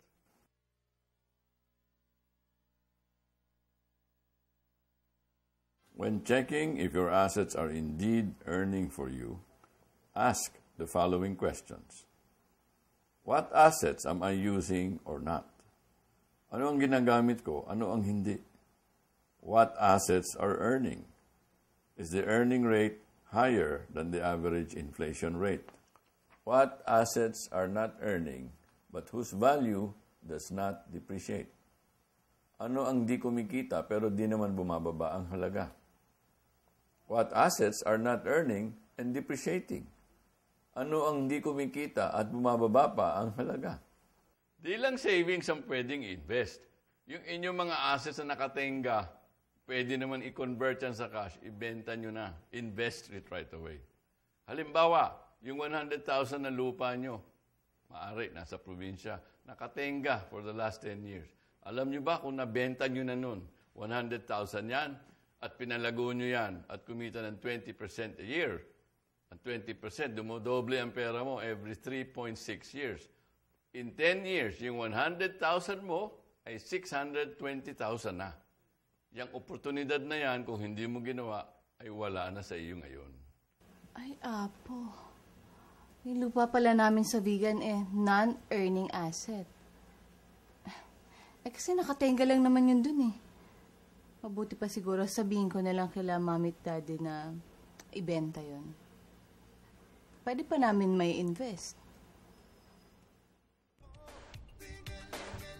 When checking if your assets are indeed earning for you, ask the following questions. What assets am I using or not? Ano ang ginagamit ko? Ano ang hindi? What assets are earning? Is the earning rate higher than the average inflation rate? What assets are not earning but whose value does not depreciate? Ano ang di kumikita pero di naman bumababa ang halaga? What assets are not earning and depreciating? Ano ang di kumikita at bumababa pa ang halaga? Di lang savings ang pwedeng invest. Yung inyong mga assets na nakatenga, pwede naman i-convert yan sa cash, ibenta nyo na, invest it right away. Halimbawa, yung 100,000 na lupa nyo, maaari, nasa probinsya, nakatenga for the last 10 years. Alam nyo ba kung nabenta nyo na nun, 100,000 yan, at pinalago nyo yan, at kumita ng 20% a year, at 20%, dumodoble ang pera mo every 3.6 years. In 10 years, yung 100,000 mo ay 620,000 na. Yung oportunidad na yan, kung hindi mo ginawa, ay wala na sa iyo ngayon. Ay, Apo. Yung lupa pala namin sa Vigan non-earning asset. Kasi nakatenga lang naman yun dun Mabuti pa siguro sabihin ko na lang kila Mami at Daddy na ibenta yun. Pwede pa namin may invest.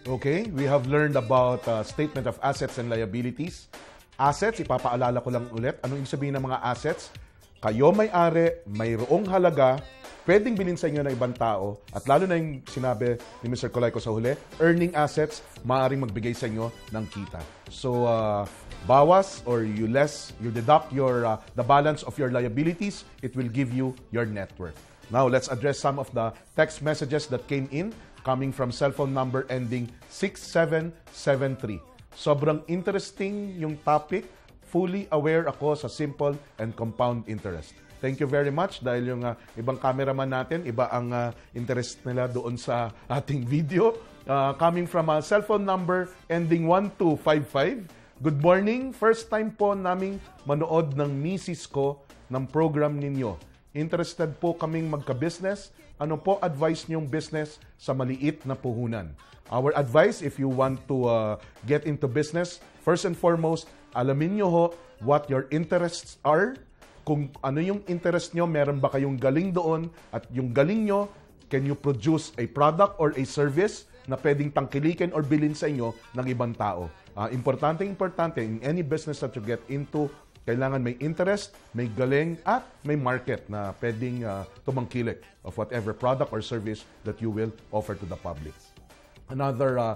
Okay, we have learned about statement of assets and liabilities. Assets, ipapaalala ko lang ulit. Anong ibig sabihin ng mga assets? Kayo may-ari, mayroong halaga, pwedeng bilhin sa inyo ng ibang tao, at lalo na yung sinabi ni Mr. Colayco sa huli, earning assets, maaaring magbigay sa inyo ng kita. So, bawas or you deduct the balance of your liabilities, it will give you your net worth. Now, let's address some of the text messages that came in coming from cellphone number ending 6773. Sobrang interesting yung topic. Fully aware ako sa simple and compound interest. Thank you very much dahil yung ibang cameraman natin, iba ang interest nila doon sa ating video. Coming from a cellphone number ending 1255. Good morning. First time po naming manood ng misis ko ng program ninyo. Interested po kaming magka-business. Ano po advice niyong business sa maliit na puhunan? Our advice, if you want to get into business, first and foremost, alamin nyo ho what your interests are. Kung ano yung interest nyo, meron ba kayong galing doon? At yung galing nyo, can you produce a product or a service na pwedeng tangkilikin or bilhin sa inyo ng ibang tao? Importante in any business that you get into, kailangan may interest, may galing, at may market na pwedeng tumangkilik of whatever product or service that you will offer to the public. Another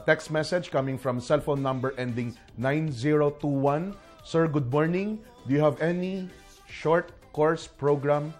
text message coming from cellphone number ending 9021. Sir, good morning. Do you have any short course program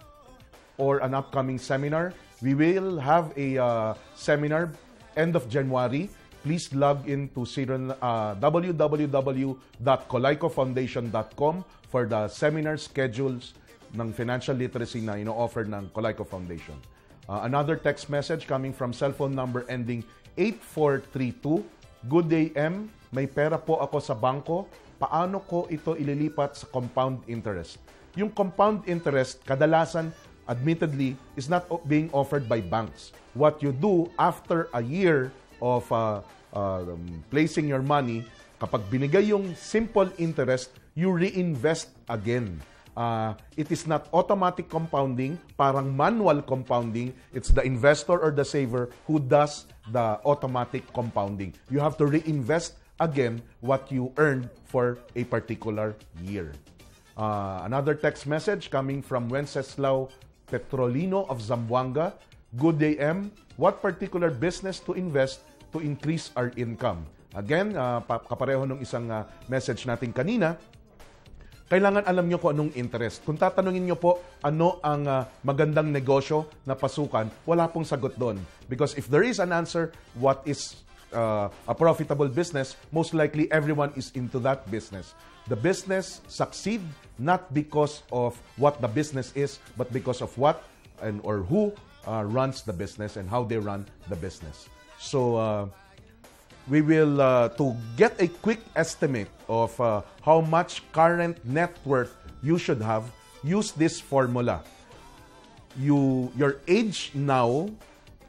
or an upcoming seminar? We will have a seminar end of January. Please log in to www.colaycofoundation.com for the seminar schedules ng financial literacy na ino-offer ng Colayco Foundation. Another text message coming from cellphone number ending 8432. Good day, M. May pera po ako sa bangko. Paano ko ito ililipat sa compound interest? Yung compound interest, kadalasan, admittedly, is not being offered by banks. What you do after a year of placing your money, kapag binigay yung simple interest, you reinvest again. It is not automatic compounding, parang manual compounding. It's the investor or the saver who does the automatic compounding. You have to reinvest again what you earned for a particular year. Another text message coming from Wenceslao Petrolino of Zamboanga. Good day, M. What particular business to invest to increase our income? Again, kapareho nung isang message natin kanina, kailangan alam nyo kung anong interest. Kung tatanungin nyo po ano ang magandang negosyo na pasukan, wala pong sagot doon. Because if there is an answer, what is a profitable business, most likely everyone is into that business. The business succeed not because of what the business is, but because of what and or who runs the business and how they run the business. So, we will, to get a quick estimate of how much current net worth you should have, use this formula. Your age now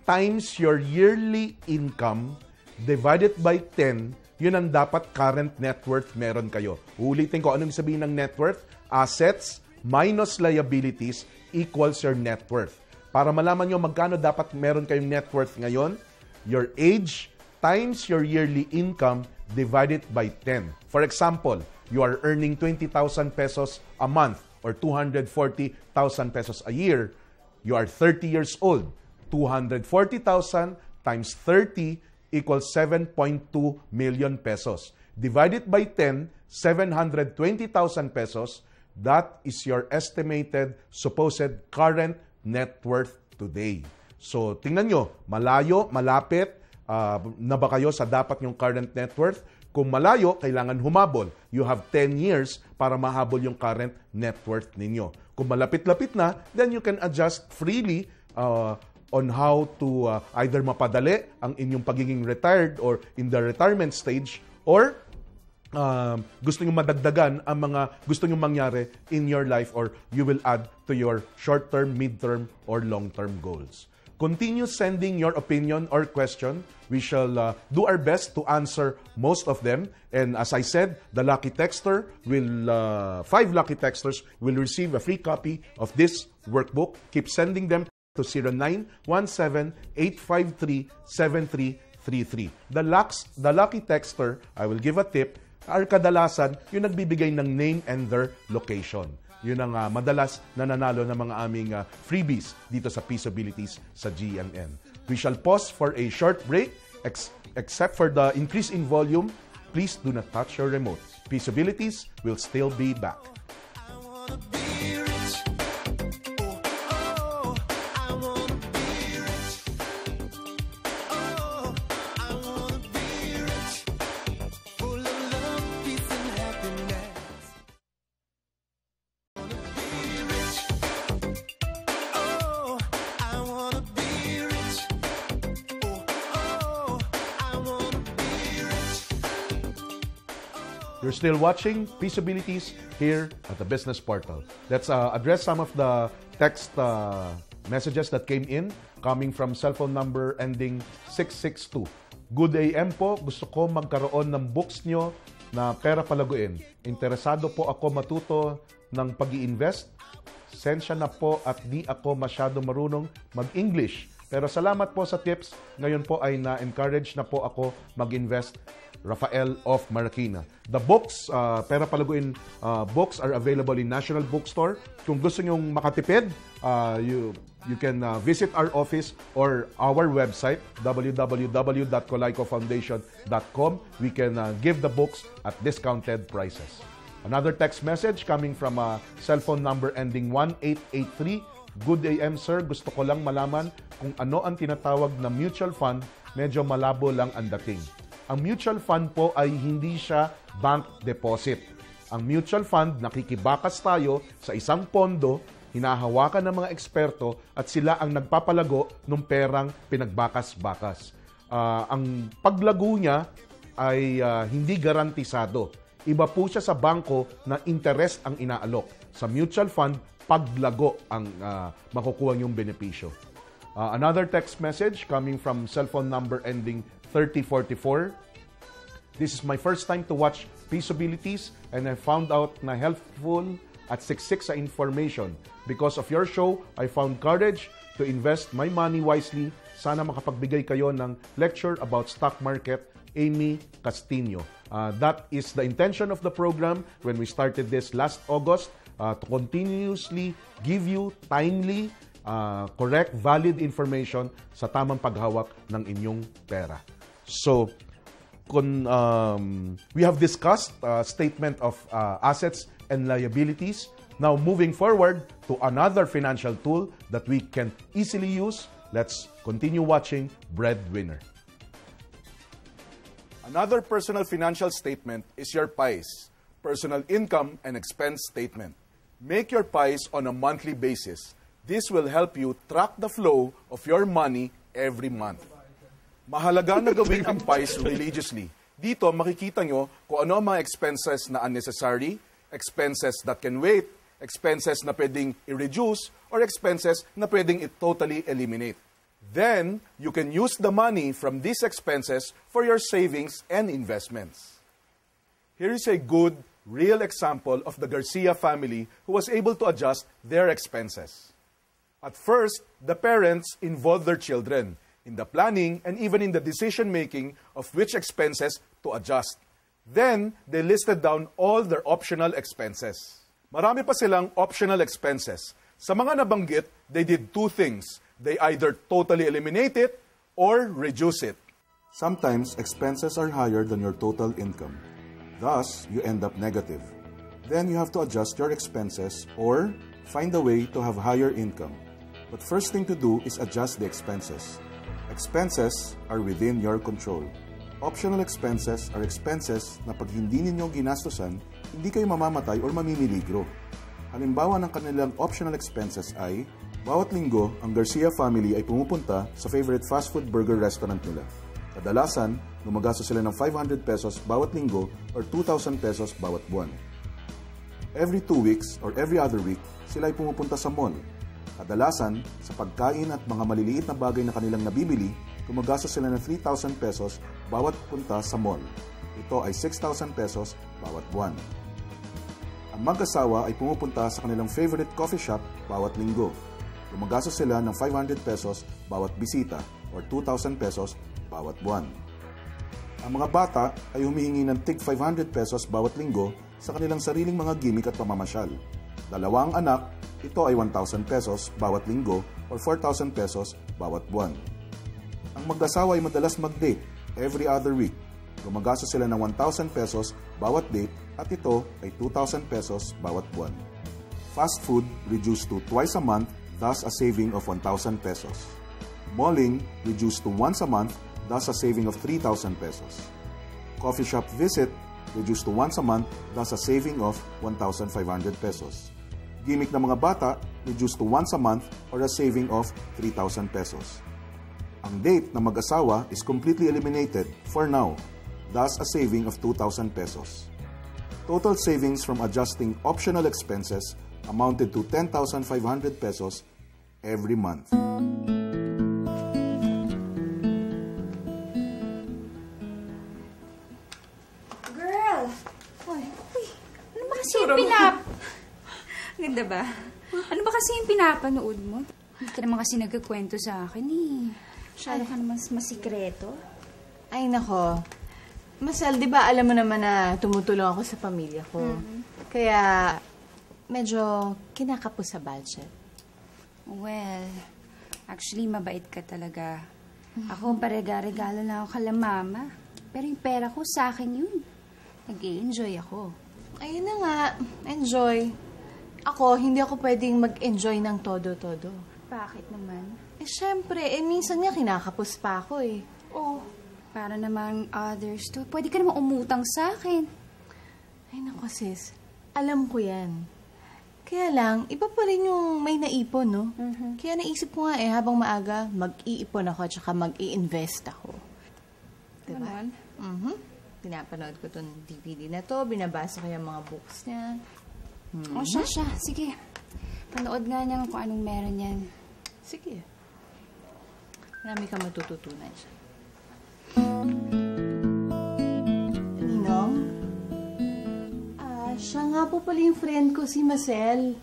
times your yearly income divided by 10, yun ang dapat current net worth meron kayo. Ulitin ko, anong sabihin ng net worth? Assets minus liabilities equals your net worth. Para malaman nyo magkano dapat meron kayong net worth ngayon, your age times your yearly income divided by 10. For example, you are earning 20,000 pesos a month or 240,000 pesos a year. You are 30 years old. 240,000 times 30 equals 7.2 million pesos. Divided by 10, 720,000 pesos. That is your estimated, supposed current net worth today. So, tingnan nyo, malayo, malapit, na ba kayo sa dapat yung current net worth? Kung malayo, kailangan humabol. You have 10 years para mahabol yung current net worth ninyo. Kung malapit-lapit na, then you can adjust freely on how to either mapadali ang inyong pagiging retired or in the retirement stage, or gusto nyo madagdagan ang mga gusto nyo mangyari in your life, or you will add to your short-term, mid-term, or long-term goals. Continue sending your opinion or question. We shall do our best to answer most of them. And as I said, the lucky texter will, 5 lucky texters will receive a free copy of this workbook. Keep sending them to 0917-853-7333. The lucky texter, I will give a tip, are kadalasan yung nagbibigay ng name and their location. Yun ang madalas nananalo ng mga aming freebies dito sa Peaceabilities sa GMN. We shall pause for a short break. Except for the increase in volume, please do not touch your remote. Peaceabilities will still be back. You're still watching Peaceabilities here at the Business Portal. Let's address some of the text messages that came in coming from cellphone number ending 662. Good AM po, gusto ko magkaroon ng books nyo na pera palaguin. Interesado po ako matuto ng pag-i-invest. Sensya na po at di ako masyado marunong mag-English. Pero salamat po sa tips. Ngayon po ay na-encourage na po ako mag-invest. Rafael of Marikina. The books, Pera Palaguin books are available in National Bookstore. Kung gusto nyong makatipid, you can visit our office or our website, www.colaycofoundation.com. We can give the books at discounted prices. Another text message coming from a cellphone number ending 1883. Good AM, sir. Gusto ko lang malaman kung ano ang tinatawag na mutual fund. Medyo malabo lang ang dating. Ang mutual fund po ay hindi siya bank deposit. Ang mutual fund, nakikibakas tayo sa isang pondo, hinahawakan ng mga eksperto at sila ang nagpapalago ng perang pinagbakas-bakas. Ang paglago niya ay hindi garantisado. Iba po siya sa bangko na interest ang inaalok. Sa mutual fund, paglago ang makukuha niyong benepisyo. Another text message coming from cellphone number ending 3044. This is my first time to watch Peaceabilities and I found out na helpful at siksik sa information. Because of your show, I found courage to invest my money wisely. Sana makapagbigay kayo ng lecture about stock market. Amy Castillo. That is the intention of the program when we started this last August, to continuously give you timely, correct, valid information sa tamang paghawak ng inyong pera. So, we have discussed statement of assets and liabilities. Now, moving forward to another financial tool that we can easily use, let's continue watching Breadwinner. Another personal financial statement is your PIES, Personal Income and Expense Statement. Make your PIES on a monthly basis. This will help you track the flow of your money every month. Mahalaga na gawin ang PIES religiously. Dito makikita nyo kung ano ang mga expenses na unnecessary, expenses that can wait, expenses na pwedeng i-reduce, or expenses na pwedeng i-totally eliminate. Then, you can use the money from these expenses for your savings and investments. Here is a good, real example of the Garcia family who was able to adjust their expenses. At first, the parents involved their children in the planning and even in the decision-making of which expenses to adjust. Then, they listed down all their optional expenses. Marami pa silang optional expenses. Sa mga nabanggit, they did two things. They either totally eliminate it or reduce it. Sometimes expenses are higher than your total income. Thus, you end up negative. Then you have to adjust your expenses or find a way to have higher income. But first thing to do is adjust the expenses. Expenses are within your control. Optional expenses are expenses na pag hindi ninyo ginastusan, hindi kayo mamamatay or mamimiligro. Halimbawa ng kanilang optional expenses ay bawat linggo, ang Garcia family ay pumupunta sa favorite fast food burger restaurant nila. Kadalasan, gumagastos sila ng 500 pesos bawat linggo or 2,000 pesos bawat buwan. Every 2 weeks or every other week, sila ay pumupunta sa mall. Kadalasan, sa pagkain at mga maliliit na bagay na kanilang nabibili, gumagastos sila ng 3,000 pesos bawat punta sa mall. Ito ay 6,000 pesos bawat buwan. Ang mag-asawa ay pumupunta sa kanilang favorite coffee shop bawat linggo. Gumagastos sila ng 500 pesos bawat bisita or 2,000 pesos bawat buwan. Ang mga bata ay humihingi ng tig 500 pesos bawat linggo sa kanilang sariling mga gimmick at pamamasyal. Dalawang anak, ito ay 1,000 pesos bawat linggo or 4,000 pesos bawat buwan. Ang mag-asawa ay madalas mag-date every other week. Gumagastos sila ng 1,000 pesos bawat date at ito ay 2,000 pesos bawat buwan. Fast food reduced to twice a month, thus a saving of 1,000 pesos. Malling reduced to once a month, thus a saving of 3,000 pesos. Coffee shop visit reduced to once a month, thus a saving of 1,500 pesos. Gimmick ng mga bata reduced to once a month or a saving of 3,000 pesos. Ang date ng mag-asawa is completely eliminated for now, thus a saving of 2,000 pesos. Total savings from adjusting optional expenses amounted to 10,500 pesos every month. Girl! Uy, ano ba kasi yung Ganda ba? Ano ba kasi yung pinapanood mo? Hindi ka naman kasi nagkikwento sa akin eh. Masyado ka naman masikreto. Ay, nako. Masal, di ba alam mo naman na tumutulong ako sa pamilya ko. Kaya, medyo kinakapos sa budget. Well, actually, mabait ka talaga. Ako, parega-regalo lang ako kala mama. Pero yung pera ko, sa akin yun. Nag-i-enjoy ako. Ayun na nga, enjoy. Ako, hindi ako pwedeng mag-enjoy ng todo-todo. Bakit naman? Syempre, minsan nga kinakapos pa ako eh. Oh, para naman others to. Pwede ka naman umutang sa akin. Ay nako sis, alam ko yan. Kaya lang, iba pa rin yung may naipon, no? Kaya naisip ko nga habang maaga, mag-iipon ako at saka mag-i-invest ako. Diba? Pinapanood ko tong DVD na to, binabasa ko yung mga books niya. O siya. Sige. Panood nga niya kung anong meron yan. Sige. Marami ka matututunan siya. Ninong? Siya nga po pala yung friend ko, si Marcel.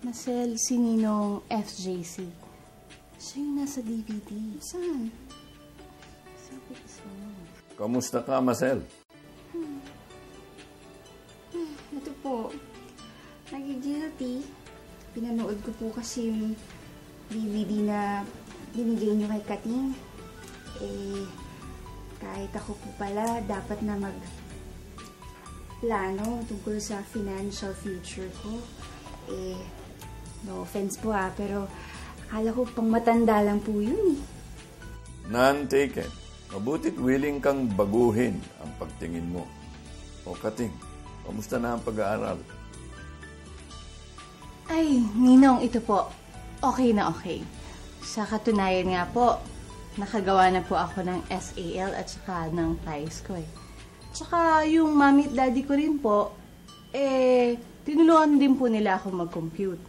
Marcel, si Ninong FJC. Siya yung nasa DVD. Saan? Sabi ko sa'yo. Kamusta ka, Marcel? Ito po. Nag-guilty. Pinanood ko po kasi yung DVD na binigay niyo kay Kating. Kahit ako po pala, dapat na plano tungkol sa financial future ko. No offense po pero akala ko pang matanda lang po yun eh. None taken. Mabutit willing kang baguhin ang pagtingin mo. O Kating, kamusta na ang pag-aaral? Ay, Ninong, ito po. Okay na okay. Sa katunayan nga po, nakagawa na po ako ng SAL at saka ng price ko eh. Tsaka yung mommy at daddy ko rin po, tinulungan din po nila ako mag-compute.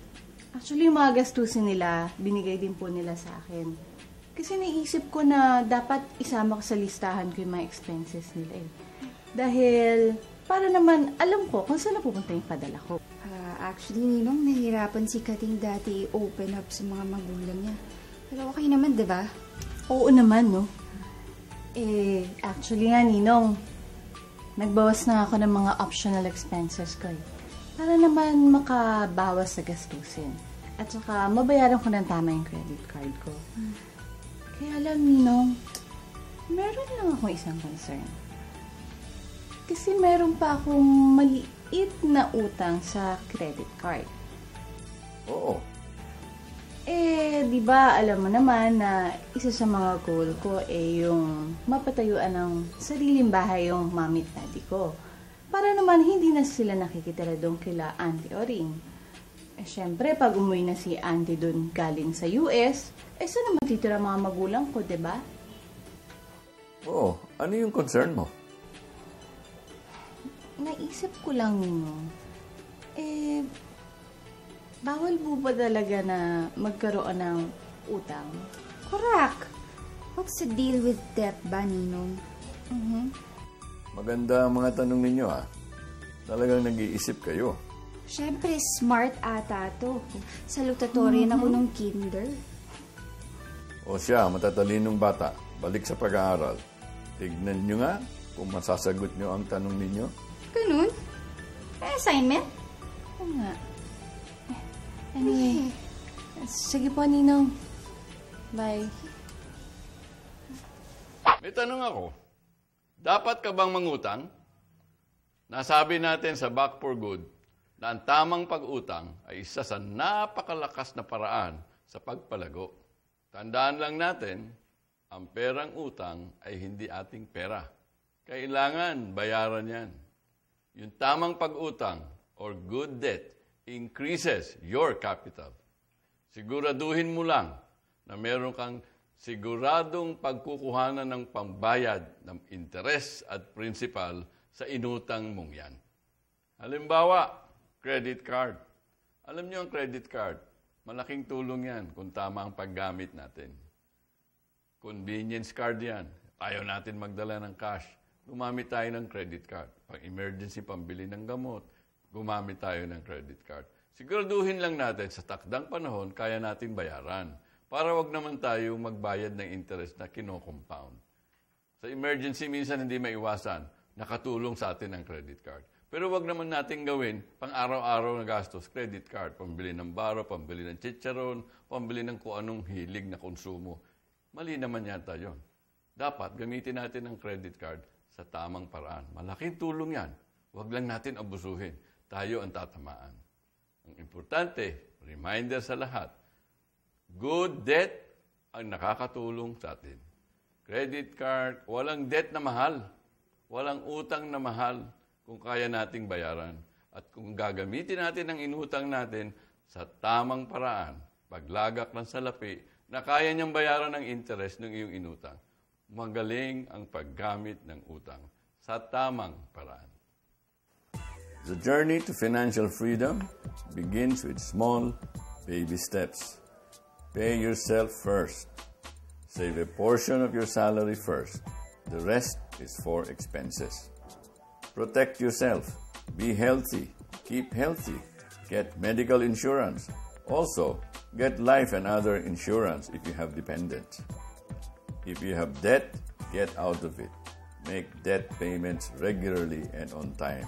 Actually, yung mga gastusin nila, binigay din po nila sa akin. Kasi naisip ko na dapat isama ko sa listahan ko yung mga expenses nila eh. Dahil, para naman alam ko kung saan napupunta yung padala ko. Actually, Ninong, nahihirapan si Kating dati open up sa mga magulang niya. Pero okay naman, di ba? Oo naman, no? Actually nga, Ninong, nagbawas na ako ng mga optional expenses ko eh. Para naman makabawas sa gastusin. At saka, mabayaran ko ng tama yung credit card ko. Kaya lang, Ninong, meron lang akong isang concern. Kasi meron pa akong maliit na utang sa credit card. Oo. Di ba alam mo naman na isa sa mga goal ko yung mapatayuan ng sariling bahay yung mami at daddy ko. Para naman hindi na sila nakikitira doon kila Auntie Oring. Syempre, pag umuwi na si Auntie doon galing sa US, saan naman titira mga magulang ko, diba? Oo. Ano yung concern mo? Naisip ko lang nino. Bawal po ba talaga na magkaroon ng utang? Correct. What's the deal with debt ba, Ninong? Maganda ang mga tanong ninyo, ha? Talagang nag-iisip kayo. Siyempre, smart ata to. Salutatorian ako nung kinder. O siya, matatalinong bata. Balik sa pag-aaral. Tignan nyo nga kung masasagot nyo ang tanong ninyo. Ganun? Assignment? Oo nga. Anyway, sige po, Ninong. Bye. May tanong ako. Dapat ka bang mangutang? Nasabi natin sa Back for Good na ang tamang pag-utang ay isa sa napakalakas na paraan sa pagpalago. Tandaan lang natin, ang perang utang ay hindi ating pera. Kailangan bayaran yan. Yung tamang pag-utang or good debt increases your capital. Siguraduhin mo lang na meron kang siguradong pagkukuhanan ng pambayad ng interes at principal sa inutang mong yan. Halimbawa, credit card. Alam niyo ang credit card, malaking tulong yan kung tama ang paggamit natin. Convenience card yan. Ayaw natin magdala ng cash. Gumamit tayo ng credit card. Pag emergency, pambili ng gamot, gumamit tayo ng credit card. Siguraduhin lang natin sa takdang panahon, kaya natin bayaran. Para wag naman tayo magbayad ng interest na kino-compound. Sa emergency, minsan hindi maiwasan. Nakatulong sa atin ang credit card. Pero wag naman natin gawin pang araw-araw na gastos, credit card. Pambili ng baro, pambili ng chicharon, pambili ng kung anong hilig na konsumo. Mali naman yata yun. Dapat gamitin natin ang credit card sa tamang paraan. Malaking tulong yan. Huwag lang natin abusuhin. Tayo ang tatamaan. Ang importante, reminder sa lahat, good debt ang nakakatulong sa atin. Credit card, walang debt na mahal. Walang utang na mahal kung kaya nating bayaran. At kung gagamitin natin ang inutang natin sa tamang paraan, paglagak ng salapi, na kaya niyang bayaran ang interest ng iyong inutang, magaling ang paggamit ng utang sa tamang paraan. The journey to financial freedom begins with small baby steps. Pay yourself first. Save a portion of your salary first. The rest is for expenses. Protect yourself. Be healthy. Keep healthy. Get medical insurance. Also, get life and other insurance if you have dependents. If you have debt, get out of it. Make debt payments regularly and on time.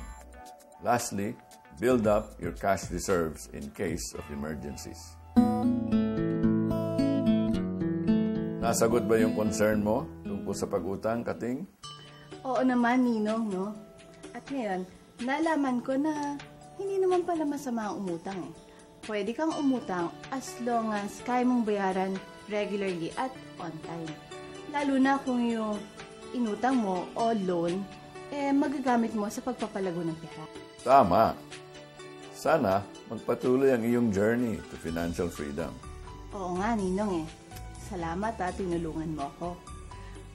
Lastly, build up your cash reserves in case of emergencies. Nasagot ba yung concern mo tungkol sa pag-utang, Kating? Oo naman, Ninong, no? At ngayon, nalaman ko na hindi naman pala masama ang umutang eh. Pwede kang umutang as long as kaya mong bayaran regularly at on time. Lalo na kung yung inutang mo o loan, magagamit mo sa pagpapalago ng pera. Tama. Sana magpatuloy ang iyong journey to financial freedom. Oo nga, Ninong eh. Salamat tinulungan mo ako.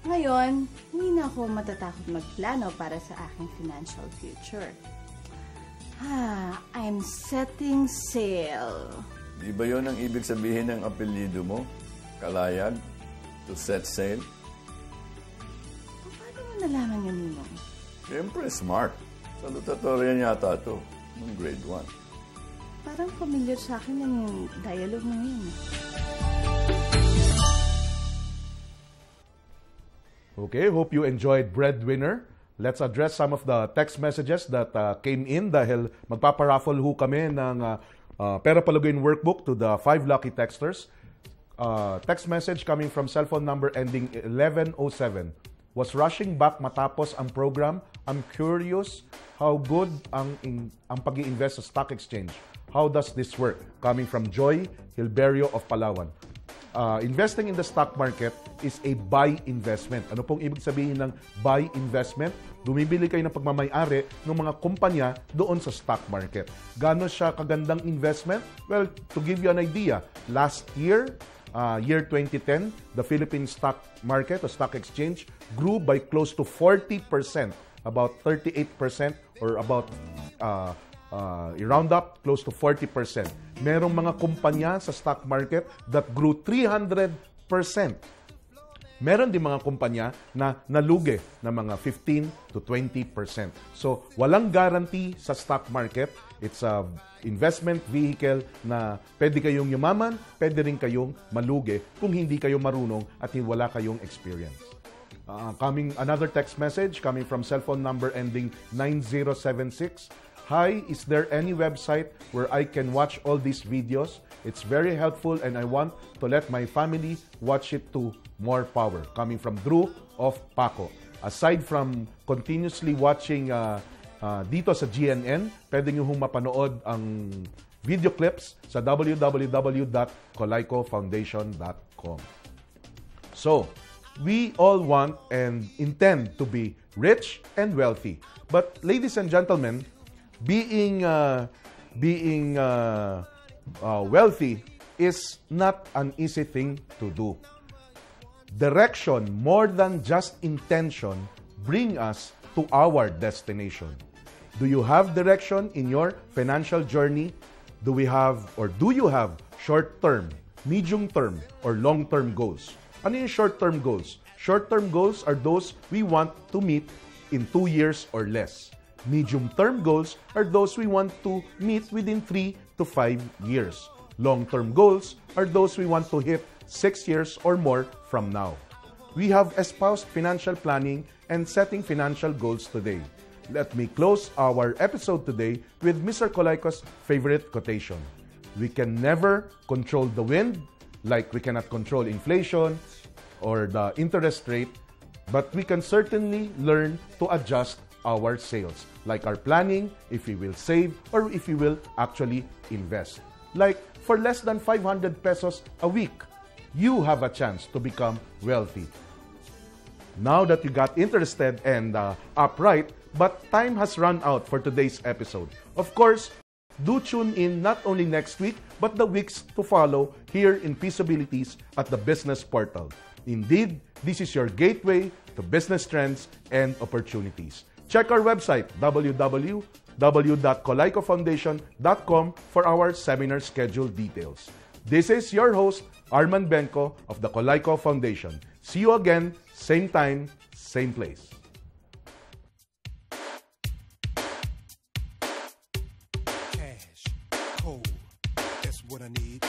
Ngayon, hindi na ako matatakot magplano para sa aking financial future. I'm setting sail. Di ba yun ang ibig sabihin ng apelyido mo? Kalayag? To set sail? Paano mo nalaman yun, Ninong? Siyempre, smart. Salutatorian yata ito, ng grade 1. Parang familiar sa akin yung dialogue mo yun. Okay, hope you enjoyed Breadwinner. Let's address some of the text messages that came in dahil magpaparaffle ho kami ng Pera Paluguin workbook to the 5 lucky texters. Text message coming from cellphone number ending 1107. Was rushing back matapos ang program. I'm curious how good ang pag-i-invest sa stock exchange. How does this work? Coming from Joy Hilberio of Palawan. Investing in the stock market is a buy investment. Ano pong ibig sabihin ng buy investment? Bumibili kayo ng pagmamay-ari ng mga kumpanya doon sa stock market. Gaano siya kagandang investment? Well, to give you an idea, last year, year 2010, the Philippine stock market, the stock exchange, grew by close to 40%, about 38%, or about round up, close to 40%. Merong mga kumpanya sa stock market that grew 300%. Meron din mga kumpanya na nalugi na mga 15 to 20%. So, walang guarantee sa stock market. It's a investment vehicle na pwede kayong yumaman, pwede rin kayong malugi kung hindi kayo marunong at wala kayong experience. Another text message coming from cellphone number ending 9076. Hi, is there any website where I can watch all these videos? It's very helpful and I want to let my family watch it too. More power. Coming from Drew of Paco. Aside from continuously watching dito sa GNN, pwede nyo hong mapanood ang video clips sa www.colaycofoundation.com. So, we all want and intend to be rich and wealthy. But ladies and gentlemen, being wealthy is not an easy thing to do. Direction more than just intention bring us to to our destination. Do you have direction in your financial journey? Do you have short-term, medium-term, or long-term goals? Ano yung short-term goals? Short-term goals are those we want to meet in 2 years or less. Medium-term goals are those we want to meet within 3 to 5 years. Long-term goals are those we want to hit 6 years or more from now. We have espoused financial planning and setting financial goals today. Let me close our episode today with Mr. Colayco's favorite quotation. We can never control the wind, like we cannot control inflation or the interest rate, but we can certainly learn to adjust our sales, like our planning, if we will save or if we will actually invest. Like for less than 500 pesos a week, you have a chance to become wealthy. Now that you got interested and upright, but time has run out for today's episode. Of course, do tune in not only next week, but the weeks to follow here in Peaceabilities at the Business Portal. Indeed, this is your gateway to business trends and opportunities. Check our website, www.colaycofoundation.com, for our seminar schedule details. This is your host, Arman Benko of the Colayco Foundation. See you again, same time, same place. Cash, cold, that's what I need.